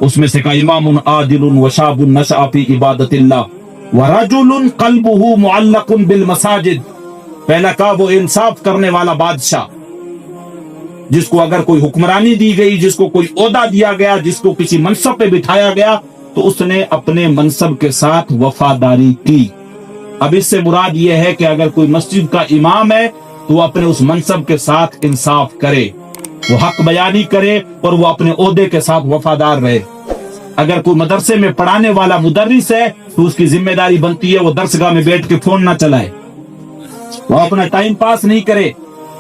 اس میں سے کہا امام عادل وشاب نشأ فی عبادت اللہ ورجل قلبہ معلق بالمساجد. پہلا کہا وہ انصاف کرنے والا بادشاہ جس کو اگر کوئی حکمرانی دی گئی, جس کو کوئی عہدہ دیا گیا, جس کو کسی منصب پہ بٹھایا گیا, تو اس نے اپنے منصب کے ساتھ وفاداری کی. اب اس سے مراد یہ ہے کہ اگر کوئی مسجد کا امام ہے تو وہ اپنے اس منصب کے ساتھ انصاف کرے, وہ حق بیانی کرے اور وہ اپنے عہدے کے ساتھ وفادار رہے. اگر کوئی مدرسے میں پڑھانے والا مدرس ہے تو اس کی ذمہ داری بنتی ہے وہ درسگاہ میں بیٹھ کے فون نہ چلائے, وہ اپنا ٹائم پاس نہیں کرے,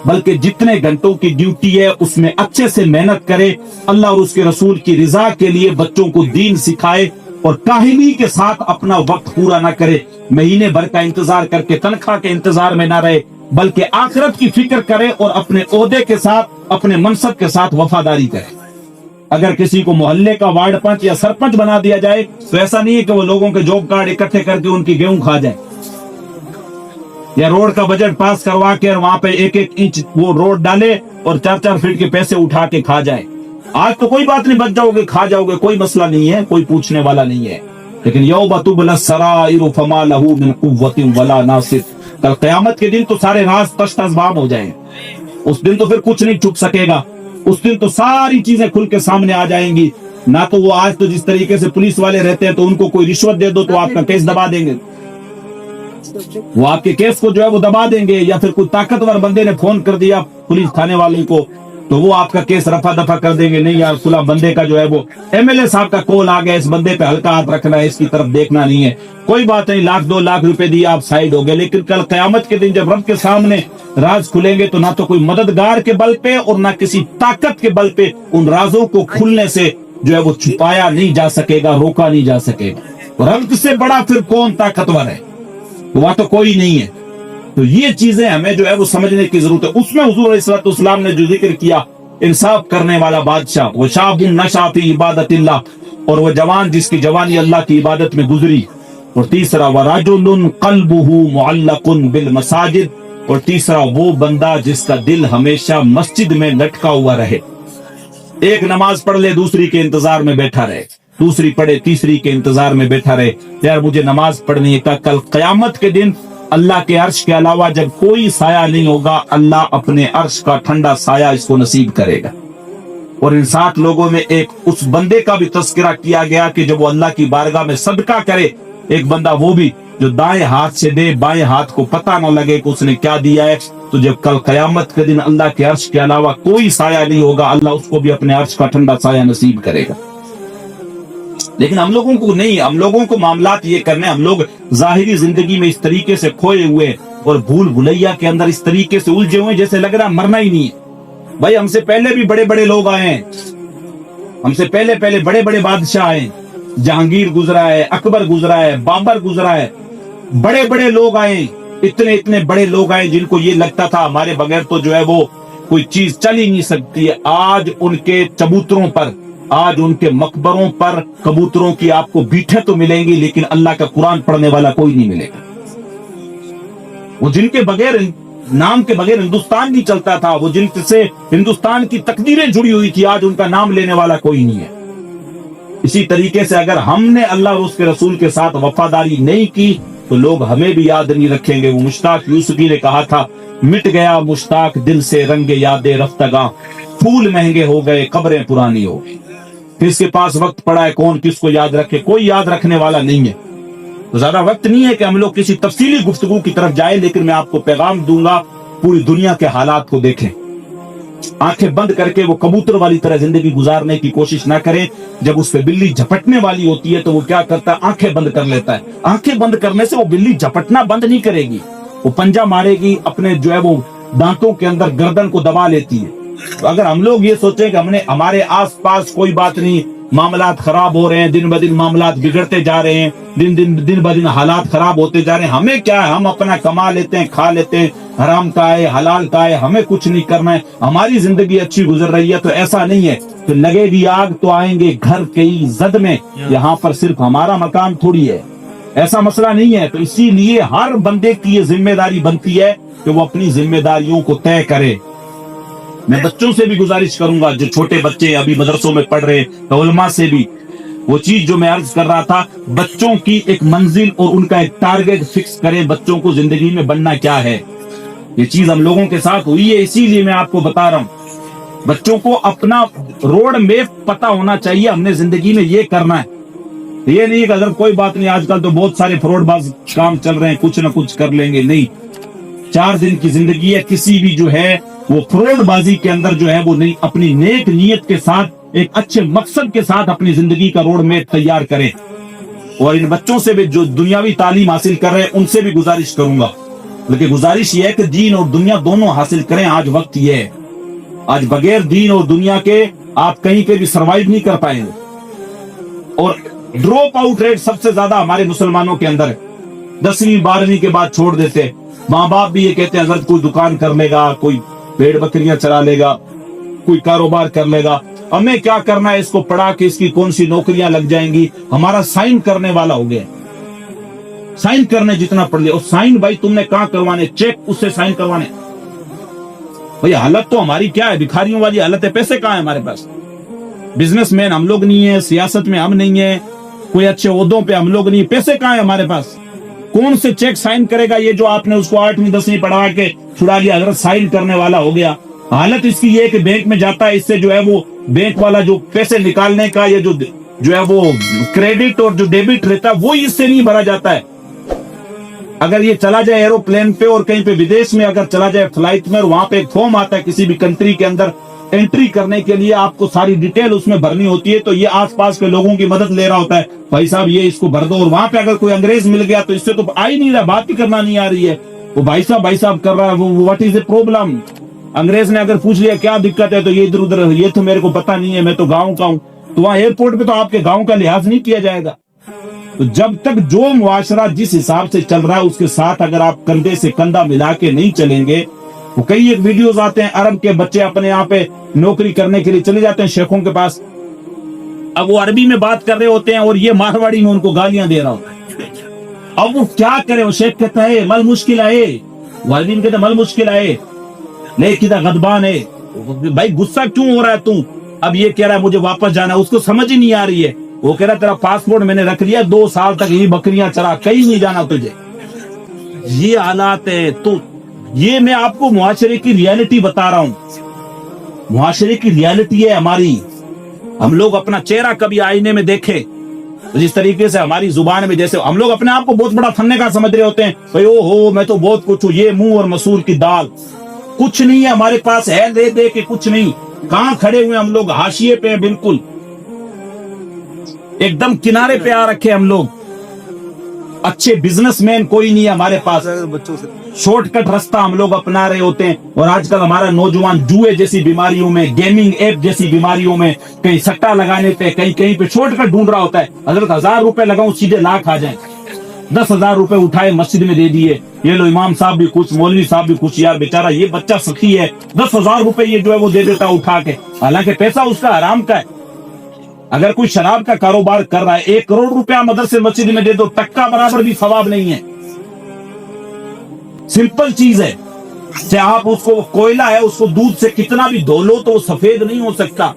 بلکہ جتنے گھنٹوں کی ڈیوٹی ہے اس میں اچھے سے محنت کرے, اللہ اور اس کے رسول کی رضا کے لیے بچوں کو دین سکھائے, اور کاہلی کے ساتھ اپنا وقت پورا نہ کرے, مہینے بھر کا انتظار کر کے تنخواہ کے انتظار میں نہ رہے, بلکہ آخرت کی فکر کرے اور اپنے عہدے کے ساتھ, اپنے منصب کے ساتھ وفاداری کرے. اگر کسی کو محلے کا وارڈ پنچ یا سرپنچ بنا دیا جائے تو ایسا نہیں ہے کہ وہ لوگوں کے جاب کارڈ اکٹھے کر کے ان کی گیہوں کھا جائے, یا روڈ کا بجٹ پاس کروا کے وہاں پہ 1-1 انچ وہ روڈ ڈالے اور 4-4 فٹ کے پیسے اٹھا کے کھا جائے. آج تو کوئی بات نہیں, بچ جاؤ گے, کھا جاؤ گے, کوئی مسئلہ نہیں ہے, کوئی پوچھنے والا نہیں ہے. لیکن یوم تبلی السرائر فما لہ من قوۃ ولا ناصر, کل قیامت کے دن تو سارے راز تشت ازباب ہو جائیں. اس دن تو پھر کچھ نہیں چھپ سکے گا, اس دن تو ساری چیزیں کھل کے سامنے آ جائیں گی. نہ تو وہ آج تو جس طریقے سے پولیس والے رہتے ہیں تو ان کو کوئی رشوت دے دو تو آپ کا کیس دبا دیں گے, وہ آپ کے کیس کو جو ہے وہ دبا دیں گے, یا پھر کوئی طاقتور بندے نے فون کر دیا پولیس تھانے والے کو تو وہ آپ کا کیس رفع دفع کر دیں گے. نہیں یار فلاں بندے کا جو ہے وہ MLA صاحب کا کال آ گیا, اس بندے پہ ہلکا ہاتھ رکھنا ہے, اس کی طرف دیکھنا نہیں ہے, کوئی بات نہیں, 1-2 لاکھ روپے دیے آپ سائڈ ہو گئے. لیکن کل قیامت کے دن جب رب کے سامنے راز کھلیں گے تو نہ تو کوئی مددگار کے بل پہ اور نہ کسی طاقت کے بل پہ ان رازوں کو کھلنے سے جو ہے وہ چھپایا نہیں جا سکے گا, روکا نہیں جا سکے گا. رب سے بڑا پھر کون طاقتور ہے؟ وہاں تو کوئی نہیں ہے. تو یہ چیزیں ہمیں جو ہے وہ سمجھنے کی ضرورت ہے. اس میں حضور علیہ الصلوۃ والسلام نے جو ذکر کیا, انصاف کرنے والا بادشاہ, وہ شاب نشأ فی عبادت اللہ, اور وہ جوان جس کی جوانی اللہ کی عبادت میں گزری, اور تیسرا ورجل قلبہ معلق بالمساجد, اور تیسرا وہ بندہ جس کا دل ہمیشہ مسجد میں لٹکا ہوا رہے, ایک نماز پڑھ لے دوسری کے انتظار میں بیٹھا رہے, دوسری پڑھے, تیسری کے انتظار میں بیٹھا رہے, یار مجھے نماز پڑھنی ہے. کہ کل قیامت کے دن اللہ کے عرش کے علاوہ جب کوئی سایہ نہیں ہوگا, اللہ اپنے عرش کا ٹھنڈا سایہ اس کو نصیب کرے گا. اور ان 7 لوگوں میں ایک اس بندے کا بھی تذکرہ کیا گیا کہ جب وہ اللہ کی بارگاہ میں صدقہ کرے, ایک بندہ وہ بھی جو دائیں ہاتھ سے دے, بائیں ہاتھ کو پتہ نہ لگے کہ اس نے کیا دیا ہے. تو جب کل قیامت کے دن اللہ کے عرش کے علاوہ کوئی سایہ نہیں ہوگا, اللہ اس کو بھی اپنے عرش کا ٹھنڈا سایہ نصیب کرے گا. لیکن ہم لوگوں کو نہیں, ہم لوگوں کو معاملات یہ کرنے, ہم لوگ ظاہری زندگی میں اس طریقے سے کھوئے ہوئے اور بھول بھلیا کے اندر اس طریقے سے الجھے ہوئے جیسے لگ رہا مرنا ہی نہیں ہے. بھائی ہم سے پہلے بھی بڑے بڑے لوگ آئے ہیں, ہم سے پہلے بڑے بڑے بادشاہ آئے, جہانگیر گزرا ہے, اکبر گزرا ہے, بابر گزرا ہے, بڑے بڑے لوگ آئے, اتنے بڑے لوگ آئے جن کو یہ لگتا تھا ہمارے بغیر تو جو ہے وہ کوئی چیز چل ہی نہیں سکتی ہے. آج ان کے چبوتروں پر, آج ان کے مقبروں پر کبوتروں کی آپ کو بیٹھیں تو ملیں گی, لیکن اللہ کا قرآن پڑھنے والا کوئی نہیں ملے گا. وہ جن کے بغیر, نام کے بغیر ہندوستان نہیں چلتا تھا, وہ جن سے ہندوستان کی تقدیریں جڑی ہوئی تھی, آج ان کا نام لینے والا کوئی نہیں ہے. اسی طریقے سے اگر ہم نے اللہ اور اس کے رسول کے ساتھ وفاداری نہیں کی تو لوگ ہمیں بھی یاد نہیں رکھیں گے. وہ مشتاق یوسفی نے کہا تھا, مٹ گیا مشتاق دل سے رنگ یاد رفتگاں, پھول مہنگے ہو گئے قبریں پرانی ہو گئی. کس کے پاس وقت پڑا ہے, کون کس کو یاد رکھے, کوئی یاد رکھنے والا نہیں ہے. تو زیادہ وقت نہیں ہے کہ ہم لوگ کسی تفصیلی گفتگو کی طرف جائیں, لیکن میں آپ کو پیغام دوں گا, پوری دنیا کے حالات کو دیکھیں, آنکھیں بند کر کے وہ کبوتر والی طرح زندگی گزارنے کی کوشش نہ کریں. جب اس پہ بلی جھپٹنے والی ہوتی ہے تو وہ کیا کرتا ہے, آنکھیں بند کر لیتا ہے. آنکھیں بند کرنے سے وہ بلی جھپٹنا بند نہیں کرے گی, وہ پنجہ مارے گی, اپنے جو ہے وہ دانتوں کے اندر گردن کو دبا لیتی ہے. تو اگر ہم لوگ یہ سوچیں کہ ہمارے آس پاس کوئی بات نہیں, معاملات خراب ہو رہے ہیں, دن بدن معاملات بگڑتے جا رہے ہیں, دن بدن حالات خراب ہوتے جا رہے ہیں, ہمیں کیا ہے, ہم اپنا کما لیتے ہیں, کھا لیتے ہیں, حرام کا ہے حلال کا ہے, ہمیں کچھ نہیں کرنا ہے, ہماری زندگی اچھی گزر رہی ہے. تو ایسا نہیں ہے کہ لگے گی آگ تو آئیں گے گھر کئی زد میں, یہاں پر صرف ہمارا مکان تھوڑی ہے, ایسا مسئلہ نہیں ہے. تو اسی لیے ہر بندے کی یہ ذمہ داری بنتی ہے کہ وہ اپنی ذمہ داریوں کو طے کرے. میں بچوں سے بھی گزارش کروں گا, جو چھوٹے بچے ابھی مدرسوں میں پڑھ رہے ہیں, علماء سے بھی وہ چیز جو میں عرض کر رہا تھا, بچوں کی ایک منزل اور ان کا ایک ٹارگٹ فکس کریں, بچوں کو زندگی میں بننا کیا ہے. یہ چیز ہم لوگوں کے ساتھ ہوئی ہے, اسی لیے میں آپ کو بتا رہا ہوں. بچوں کو اپنا روڈ میپ پتا ہونا چاہیے, ہم نے زندگی میں یہ کرنا ہے. یہ نہیں کہ اگر کوئی بات نہیں, آج کل تو بہت سارے فراڈ باز کام چل رہے ہیں, کچھ نہ کچھ کر لیں گے. نہیں, 4 دن کی زندگی ہے, کسی بھی جو ہے وہ فراڈ بازی کے اندر جو ہے وہ نہیں, اپنی نیک نیت کے ساتھ, ایک اچھے مقصد کے ساتھ اپنی زندگی کا روڈ میپ تیار کریں. اور ان بچوں سے بھی جو دنیاوی تعلیم حاصل کر رہے ہیں ان سے بھی گزارش کروں گا, بلکہ گزارش یہ ہے کہ دین اور دنیا دونوں حاصل کریں. آج وقت یہ ہے, آج بغیر دین اور دنیا کے آپ کہیں پہ بھی سروائیو نہیں کر پائیں گے. اور ڈراپ آؤٹ ریٹ سب سے زیادہ ہمارے مسلمانوں کے اندر ہے. 10ویں 12ویں کے بعد چھوڑ دیتے ہیں. ماں باپ بھی یہ کہتے ہیں حضرت کوئی دکان کر لے گا, کوئی بھیڑ بکریاں چلا لے گا, کوئی کاروبار کر لے گا, ہمیں کیا کرنا ہے, اس کو پڑھا کے اس کی کون سی نوکریاں لگ جائیں گی, ہمارا سائن کرنے والا ہو گیا. سائن کرنے جتنا پڑھ لیا, اور سائن بھائی تم نے کہاں کروانے, چیک اس سے سائن کروانے. بھائی حالت تو ہماری کیا ہے, بھکاریوں والی حالت ہے. پیسے کہاں ہیں ہمارے پاس, بزنس مین ہم لوگ نہیں ہیں, سیاست میں ہم نہیں ہیں, کوئی اچھے عہدوں پہ ہم لوگ نہیں, پیسے کہاں ہیں ہمارے پاس. کون سے چیک سائن کرے گا, یہ جو آپ نے اس کو 8ویں 10ویں پڑھا کے چھڑا لیا, حضرت سائن کرنے والا ہو گیا. حالت اس کی یہ کہ بینک میں جاتا ہے, اس سے جو ہے وہ بینک والا جو پیسے نکالنے کا یہ جو ہے وہ کریڈٹ اور جو ڈیبٹ رہتا ہے وہ اس سے نہیں بھرا جاتا ہے. اگر یہ چلا جائے ایروپلین پہ اور کہیں پہ ودیش میں اگر چلا جائے فلائٹ میں, اور وہاں پہ ایک فارم آتا ہے کسی بھی کنٹری کے اندر انٹری کرنے کے لیے, آپ کو ساری ڈیٹیل اس میں بھرنی ہوتی ہے. تو یہ آس پاس کے لوگوں کی مدد لے رہا ہوتا ہے, بھائی صاحب یہ اس کو بھر دو. اور وہاں پہ اگر کوئی انگریز مل گیا تو اس سے تو آ ہی نہیں رہا, بات ہی کرنا نہیں آ رہی ہے, وہ بھائی صاحب کر رہا ہے, وہ واٹ از اے پرابلم. انگریز نے اگر پوچھ لیا کیا دقت ہے, تو یہ ادھر ادھر, یہ تو میرے کو پتا نہیں ہے, میں تو گاؤں کا ہوں. تو وہاں ایئرپورٹ پہ تو آپ کے گاؤں کا لحاظ نہیں کیا جائے گا. تو جب تک جو معاشرہ جس حساب سے چل رہا ہے اس کے ساتھ اگر آپ کندھے سے کندھا ملا کے نہیں چلیں گے, وہ کئی ایک ویڈیوز آتے ہیں, عرب کے بچے اپنے یہاں پہ نوکری کرنے کے لیے چلے جاتے ہیں شیخوں کے پاس. اب وہ عربی میں بات کر رہے ہوتے ہیں اور یہ مارواڑی میں ان کو گالیاں دے رہا ہوتا ہے. اب وہ کیا کرے, وہ شیخ کہتا ہے مل مشکل آئے, وہ عربی میں کہتا ہے مل مشکل آئے, لے کدھر غضبان ہے, بھائی غصہ کیوں ہو رہا ہے تو. اب یہ کہہ رہا ہے مجھے واپس جانا ہے, اس کو سمجھ ہی نہیں آ رہی ہے. وہ کہہ رہا تیرا پاسپورٹ میں نے رکھ لیا, 2 سال تک یہی بکریاں چرا, کہیں نہیں جانا تجھے. یہ حالات ہے. تو یہ میں آپ کو معاشرے کی ریالٹی بتا رہا ہوں. معاشرے کی ریالٹی ہے ہماری. ہم لوگ اپنا چہرہ کبھی آئینے میں دیکھیں, جس طریقے سے ہماری زبان میں, جیسے ہم لوگ اپنے آپ کو بہت بڑا فننے کا سمجھ رہے ہوتے ہیں, بھائی او ہو میں تو بہت کچھ ہوں, یہ منہ اور مسور کی دال, کچھ نہیں ہے ہمارے پاس, ہے دے دے کے کچھ نہیں. کہاں کھڑے ہوئے ہم لوگ, حاشیے پہ ہیں, بالکل ایک دم کنارے پہ آ رکھے ہم لوگ. اچھے بزنس مین کوئی نہیں ہے ہمارے پاس, شارٹ کٹ راستہ ہم لوگ اپنا رہے ہوتے ہیں. اور آج کل ہمارا نوجوان جوئے جیسی بیماریوں میں, گیمنگ ایپ جیسی بیماریوں میں, کہیں سٹا لگانے پہ, کہیں پہ شارٹ کٹ ڈھونڈ رہا ہوتا ہے. حضرت 1000 روپے لگاؤں سیدھے لاکھ آ جائیں. 10,000 روپے اٹھائے مسجد میں دے دیے, یہ لو امام صاحب بھی کچھ, مولوی صاحب بھی کچھ. یار بیچارہ یہ بچہ سخی ہے, 10,000 روپے یہ جو ہے وہ دے دیتا اٹھا کے, حالانکہ پیسہ اس کا حرام کا ہے. اگر کوئی شراب کا کاروبار کر رہا ہے, 1 کروڑ روپیہ مدرسے مسجد میں دے دو, ٹکا برابر بھی ثواب نہیں ہے. سمپل چیز ہے. چاہے آپ اس کو کوئلہ ہے, اس کو دودھ سے کتنا بھی دھو لو تو وہ سفید نہیں ہو سکتا.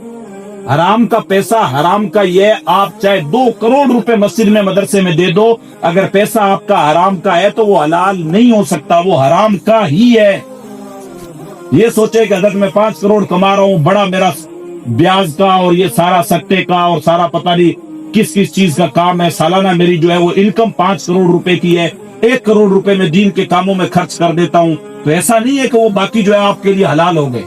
حرام کا پیسہ حرام کا یہ, آپ چاہے 2 کروڑ روپے مسجد میں مدرسے میں دے دو, اگر پیسہ آپ کا حرام کا ہے تو وہ حلال نہیں ہو سکتا, وہ حرام کا ہی ہے. یہ سوچے کہ اگر میں 5 کروڑ کما رہا ہوں, بڑا میرا بیاج کا اور یہ سارا سٹے کا اور سارا پتہ نہیں کس کس چیز کا کام ہے, سالانہ میری جو ہے وہ انکم 5 کروڑ روپے کی ہے, 1 کروڑ روپے میں دین کے کاموں میں خرچ کر دیتا ہوں, تو ایسا نہیں ہے کہ وہ باقی جو ہے آپ کے لیے حلال ہو گئے.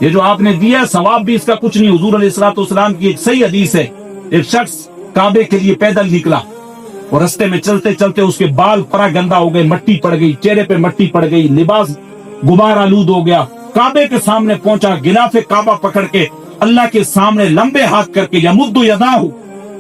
یہ جو آپ نے دیا ثواب بھی اس کا کچھ نہیں. حضور علیہ الصلوۃ والسلام کی ایک صحیح حدیث ہے, ایک شخص کعبے کے لیے پیدل نکلا اور رستے میں چلتے چلتے اس کے بال پرا گندا ہو گئے, مٹی پڑ گئی, چہرے پہ مٹی پڑ گئی, لباس غبار آلود ہو گیا. کعبے کے سامنے پہنچا, غلاف کعبہ پکڑ کے اللہ کے سامنے لمبے ہاتھ کر کے, یمد یداہ,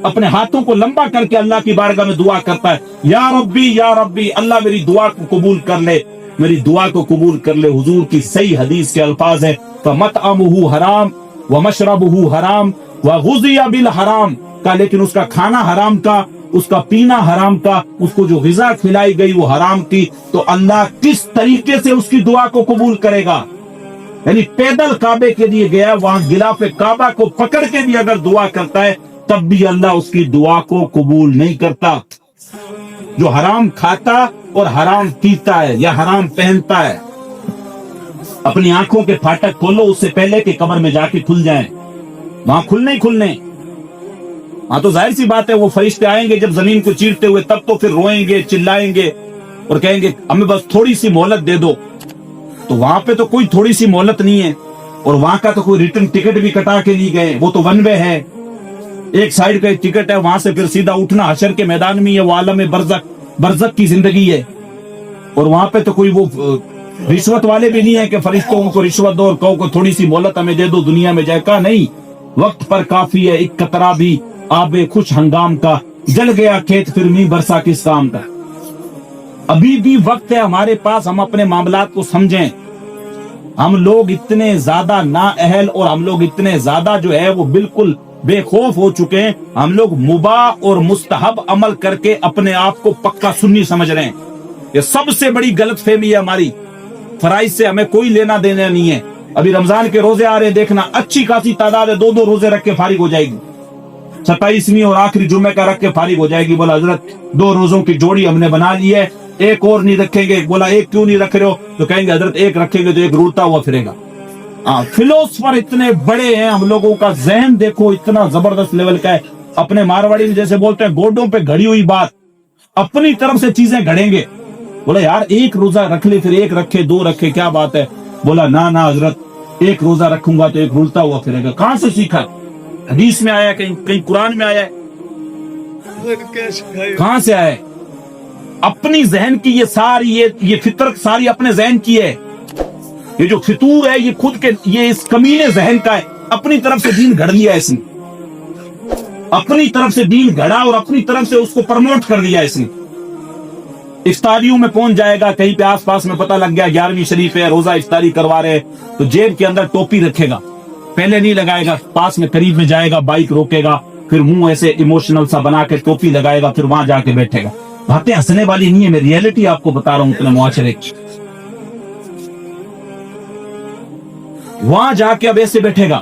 اپنے ہاتھوں کو لمبا کر کے اللہ کی بارگاہ میں دعا کرتا ہے, یا ربی اللہ میری دعا کو قبول کر لے, میری دعا کو قبول کر لے. حضور کی صحیح حدیث کے الفاظ ہیں, فَمَطْعَمُهُ حرام وَمَشْرَبُهُ حرام وَغُذِيَ بِالْحَرام, کا لیکن اس کا کھانا حرام کا, اس کا پینا حرام کا, اس کو جو غذا کھلائی گئی وہ حرام کی, تو اللہ کس طریقے سے اس کی دعا کو قبول کرے گا. یعنی پیدل کعبے کے لیے گیا, وہاں غلاف کعبہ کو پکڑ کے بھی اگر دعا کرتا ہے تب بھی اللہ اس کی دعا کو قبول نہیں کرتا. جو حرام کھاتا اور حرام پیتا ہے یا حرام پہنتا ہے, اپنی آنکھوں کے پھاٹک کھولو اس سے پہلے کہ قبر میں جا کے کھل جائیں. وہاں کھلنے ہی کھلنے, ہاں تو ظاہر سی بات ہے وہ فرشتے آئیں گے جب زمین کو چیرتے ہوئے, تب تو پھر روئیں گے, چلائیں گے اور کہیں گے ہمیں بس تھوڑی سی مہلت دے دو. تو وہاں پہ تو کوئی تھوڑی سی مہلت نہیں ہے, اور وہاں کا تو کوئی ریٹرن ٹکٹ بھی کٹا کے نہیں گئے, وہ تو ون وے ہے, ایک سائیڈ کا ایک ٹکٹ ہے, وہاں سے پھر سیدھا اٹھنا حشر کے میدان میں ہے, وہ عالم برزخ کی زندگی ہے. اور وہاں پہ تو کوئی وہ رشوت والے بھی نہیں ہے کہ فرشتوں کو رشوت دو اور کہو کو تھوڑی سی مہلت ہمیں دے دو دنیا میں جائے. کا نہیں, وقت پر کافی ہے, ایک قطرہ بھی آب خوش ہنگام کا, جل گیا کھیت پھر نہیں برسا کس کام کا. ابھی بھی وقت ہے ہمارے پاس, ہم اپنے معاملات کو سمجھیں. ہم لوگ اتنے زیادہ نااہل اور ہم لوگ اتنے زیادہ جو ہے وہ بالکل بے خوف ہو چکے ہیں. ہم لوگ مباح اور مستحب عمل کر کے اپنے آپ کو پکا سنی سمجھ رہے ہیں. یہ سب سے بڑی غلط فہمی ہے ہماری. فرائض سے ہمیں کوئی لینا دینا نہیں ہے. ابھی رمضان کے روزے آ رہے ہیں, دیکھنا اچھی خاصی تعداد ہے, 2 روزے رکھ کے فارغ ہو جائے گی. 27ویں اور آخری جمعے کا رکھ کے فارغ ہو جائے گی. بولا حضرت 2 روزوں کی جوڑی ہم نے بنا لی ہے, ایک اور نہیں رکھیں گے. بولا ایک کیوں نہیں رکھ رہے ہو؟ تو کہیں گے حضرت ایک رکھیں گے تو ایک رولتا ہوا پھرے گا. فلسفر اتنے بڑے ہیں, ہم لوگوں کا ذہن دیکھو اتنا زبردست لیول کا ہے. اپنے مارواڑی میں جیسے بولتے ہیں گوڈوں پہ گھڑی ہوئی بات, اپنی طرف سے چیزیں گھڑیں گے. بولا یار ایک روزہ رکھ لے, پھر ایک رکھے 2 رکھے, کیا بات ہے؟ بولا نا حضرت ایک روزہ رکھوں گا تو ایک رولتا ہوا پھرے گا. کہاں سے سیکھا؟ حدیث میں آیا, کہیں قرآن میں آیا ہے, کہاں سے آیا ہے؟ اپنی ذہن کی یہ ساری یہ فطرت ساری اپنے ذہن کی ہے. یہ جو فطور ہے یہ خود کے, یہ اس کمینے ذہن کا ہے. اپنی طرف سے دین گھڑ لیا اس نے, اپنی طرف سے دین گھڑا اور اپنی طرف سے اس کو پرموٹ کر دیا اس نے. افطاریوں میں پہنچ جائے گا, کہیں پہ آس پاس میں پتہ لگ گیا 11ویں شریف ہے, روزہ افطاری کروا رہے, تو جیب کے اندر ٹوپی رکھے گا, پہلے نہیں لگائے گا, پاس میں قریب میں جائے گا, بائک روکے گا, پھر منہ ایسے ایموشنل سا بنا کے ٹوپی لگائے گا, پھر وہاں جا کے بیٹھے گا. باتیں ہنسنے والی نہیں ہے, میں ریئلٹی آپ کو بتا رہا ہوں اپنے معاشرے کی. وہاں جا کے اب ایسے بیٹھے گا,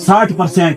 60%,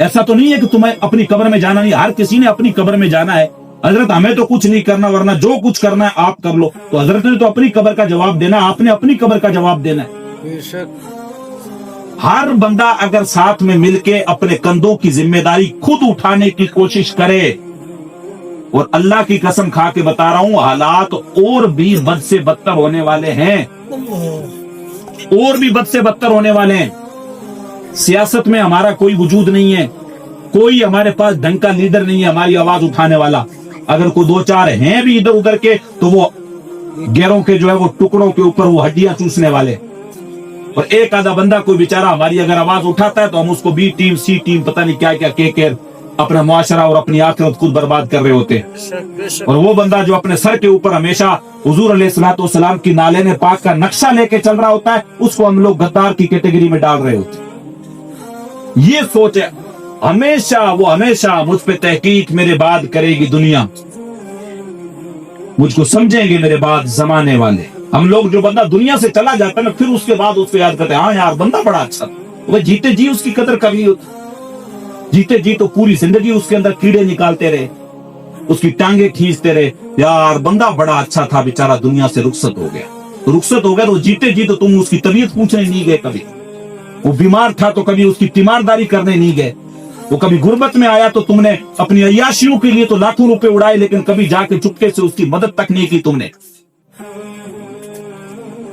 ایسا تو نہیں ہے کہ تمہیں اپنی قبر میں جانا نہیں, ہر کسی نے اپنی قبر میں جانا ہے. حضرت ہمیں تو کچھ نہیں کرنا, ورنہ جو کچھ کرنا ہے آپ کر لو. تو حضرت نے تو اپنی قبر کا جواب دینا, آپ نے اپنی قبر کا جواب دینا ہے. ہر بندہ اگر ساتھ میں مل کے اپنے کندھوں کی ذمہ داری خود اٹھانے کی کوشش کرے, اور اللہ کی قسم کھا کے بتا رہا ہوں حالات اور بھی بد سے بدتر ہونے والے ہیں, اور بھی بد سے بدتر ہونے والے ہیں. سیاست میں ہمارا کوئی وجود نہیں ہے, کوئی ہمارے پاس ڈھنگ کا لیڈر نہیں ہے ہماری آواز اٹھانے والا. اگر کوئی دو چار ہیں بھی ادھر ادھر کے تو وہ گیروں کے جو ہے وہ ٹکڑوں کے اوپر وہ ہڈیاں چوسنے والے, اور ایک آدھا بندہ کوئی بیچارہ ہماری اگر آواز اٹھاتا ہے تو ہم اس کو بی ٹیم سی ٹیم پتہ نہیں کیا کیا کہ اپنا معاشرہ اور اپنی آخرت خود برباد کر رہے ہوتے ہیں. اور وہ بندہ جو اپنے سر کے اوپر ہمیشہ حضور علیہ الصلوۃ والسلام کی نالین پاک کا نقشہ لے کے چل رہا ہوتا ہے, اس کو ہم لوگ غدار کی کیٹیگری میں ڈال رہے ہوتے ہیں. یہ سوچ ہے ہمیشہ, وہ ہمیشہ مجھ پہ تحقیق میرے بعد کرے گی دنیا, مجھ کو سمجھیں گے میرے بعد زمانے والے. ہم لوگ جو بندہ دنیا سے چلا جاتا ہے نا, پھر اس کے بعد اس کو یاد کرتے ہیں ہاں یار بندہ بڑا اچھا تھا. وہ جیتے جی اس کی قدر کبھی ہوتی, جیتے جی تو پوری زندگی اس کے اندر کیڑے نکالتے رہے, اس کی ٹانگیں کھینچتے رہے, یار بندہ بڑا اچھا تھا بیچارہ دنیا سے رخصت ہو گیا. تو جیتے جی تو تم اس کی طبیعت پوچھنے نہیں گئے کبھی. وہ بیمار تھا تو کبھی اس کی تیمارداری کرنے نہیں گئے. وہ کبھی غربت میں آیا تو تم نے اپنی عیاشیوں کے لیے تو لاکھوں روپے اڑائے, لیکن کبھی جا کے چپکے سے اس کی مدد تک نہیں کی تم نے.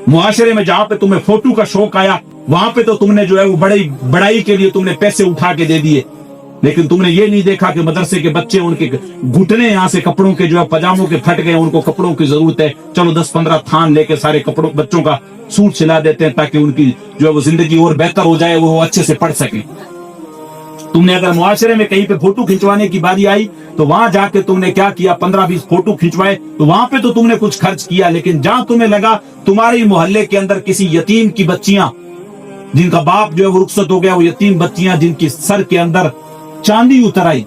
معاشرے میں جہاں پہ تمہیں فوٹو کا شوق آیا وہاں پہ تو تم نے جو ہے وہ بڑائی کے لیے تم نے پیسے اٹھا کے دے دیے, لیکن تم نے یہ نہیں دیکھا کہ مدرسے کے بچے ان کے گھٹنے یہاں سے کپڑوں کے جو ہے پجاموں کے پھٹ گئے, ان کو کپڑوں کی ضرورت ہے, چلو 10-15 تھان لے کے سارے کپڑوں بچوں کا سوٹ سلا دیتے ہیں تاکہ ان کی جو ہے وہ زندگی اور بہتر ہو جائے, وہ اچھے سے پڑھ سکیں. تم نے اگر معاشرے میں کہیں پہ فوٹو کھنچوانے کی باری آئی تو وہاں جا کے تم نے کیا کیا, 15-20 فوٹو کھنچوائے تو وہاں پہ تو تم نے کچھ خرچ کیا, لیکن جہاں تمہیں لگا تمہارے محلے کے اندر کسی یتیم کی بچیاں جن کا باپ جو ہے وہ رخصت ہو گیا, وہ یتیم بچیاں جن کی سر کے اندر چاندی اتر آئی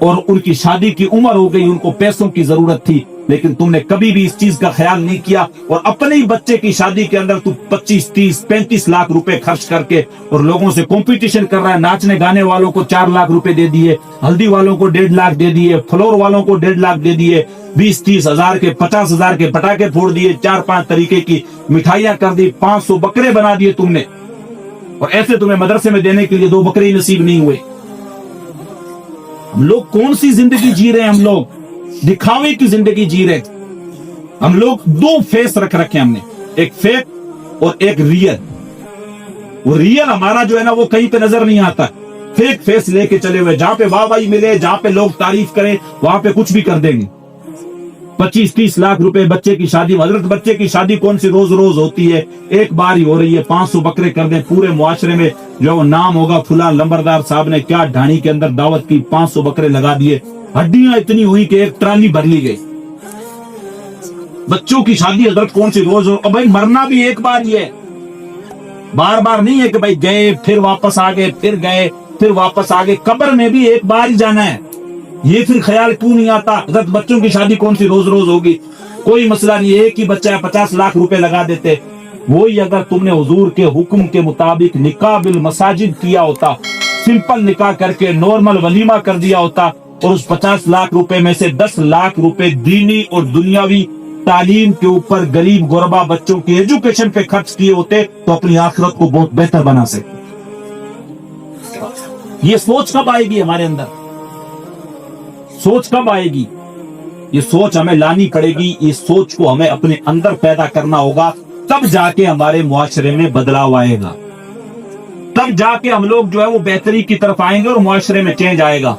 اور ان کی شادی کی عمر ہو گئی, ان کو پیسوں کی ضرورت تھی, لیکن تم نے کبھی بھی اس چیز کا خیال نہیں کیا, اور اپنے ہی بچے کی شادی کے اندر تو 25-30-35 لاکھ روپے خرچ کر کے اور لوگوں سے کمپٹیشن کر رہا ہے. ناچنے گانے والوں کو 4 لاکھ روپے دے دیے, ہلدی والوں کو 1.5 لاکھ دے دیے, فلور والوں کو 1.5 لاکھ دے دیے, 20-30 ہزار کے 50 ہزار کے پٹاخے پھوڑ دیے, 4-5 طریقے کی مٹھائیاں کر دی, 500 بکرے بنا دیے تم نے, اور ایسے تمہیں مدرسے میں دینے کے لیے 2 بکرے ہی نصیب نہیں ہوئے. ہم لوگ کون سی زندگی جی رہے ہیں؟ ہم لوگ دکھاوے کی زندگی جی رہے. ہم لوگ 2 فیس رکھ رکھے ہم نے, ایک فیک اور ایک ریئل. وہ ریئل ہمارا جو ہے نا وہ کہیں پہ نظر نہیں آتا, فیک فیس لے کے چلے ہوئے, جہاں پہ واہ واہی ملے, جہاں پہ لوگ تعریف کریں وہاں پہ کچھ بھی کر دیں گے. 25-30 لاکھ روپے بچے کی شادی, حضرت بچے کی شادی کون سی روز ہوتی ہے, ایک بار ہی ہو رہی ہے, 500 بکرے کر دیں, پورے معاشرے میں جو وہ نام ہوگا فلاں لمبردار صاحب نے کیا ڈھانی کے اندر دعوت کی, 500 بکرے لگا دیے, ہڈیاں اتنی ہوئی کہ ایک ٹرالی بھر لی گئی. بچوں کی شادی حضرت کون سی روز اور بھائی مرنا بھی ایک بار ہی ہے, بار بار نہیں ہے کہ بھائی گئے پھر واپس آ گئے, پھر گئے پھر واپس آ گئے, قبر میں بھی ایک بار ہی جانا ہے. یہ پھر خیال کیوں نہیں آتا حضرت بچوں کی شادی کون سی روز ہوگی, کوئی مسئلہ نہیں, ایک ہی بچہ ہے 50 لاکھ روپے لگا دیتے. وہی اگر تم نے حضور کے حکم کے مطابق نکاح بالمساجد کیا ہوتا, سمپل نکاح کر کے نارمل ولیمہ کر دیا ہوتا, اور اس 50 لاکھ روپے میں سے 10 لاکھ روپے دینی اور دنیاوی تعلیم کے اوپر غریب غربا بچوں کی ایجوکیشن پہ خرچ کیے ہوتے تو اپنی آخرت کو بہت بہتر بنا سکتے. یہ سوچ کب آئے گی ہمارے اندر؟ سوچ کب آئے گی؟ یہ سوچ ہمیں لانی پڑے گی, اس سوچ کو ہمیں اپنے اندر پیدا کرنا ہوگا, تب جا کے ہمارے معاشرے میں بدلاؤ آئے گا, تب جا کے ہم لوگ جو ہے وہ بہتری کی طرف آئیں گے اور معاشرے میں چینج آئے گا.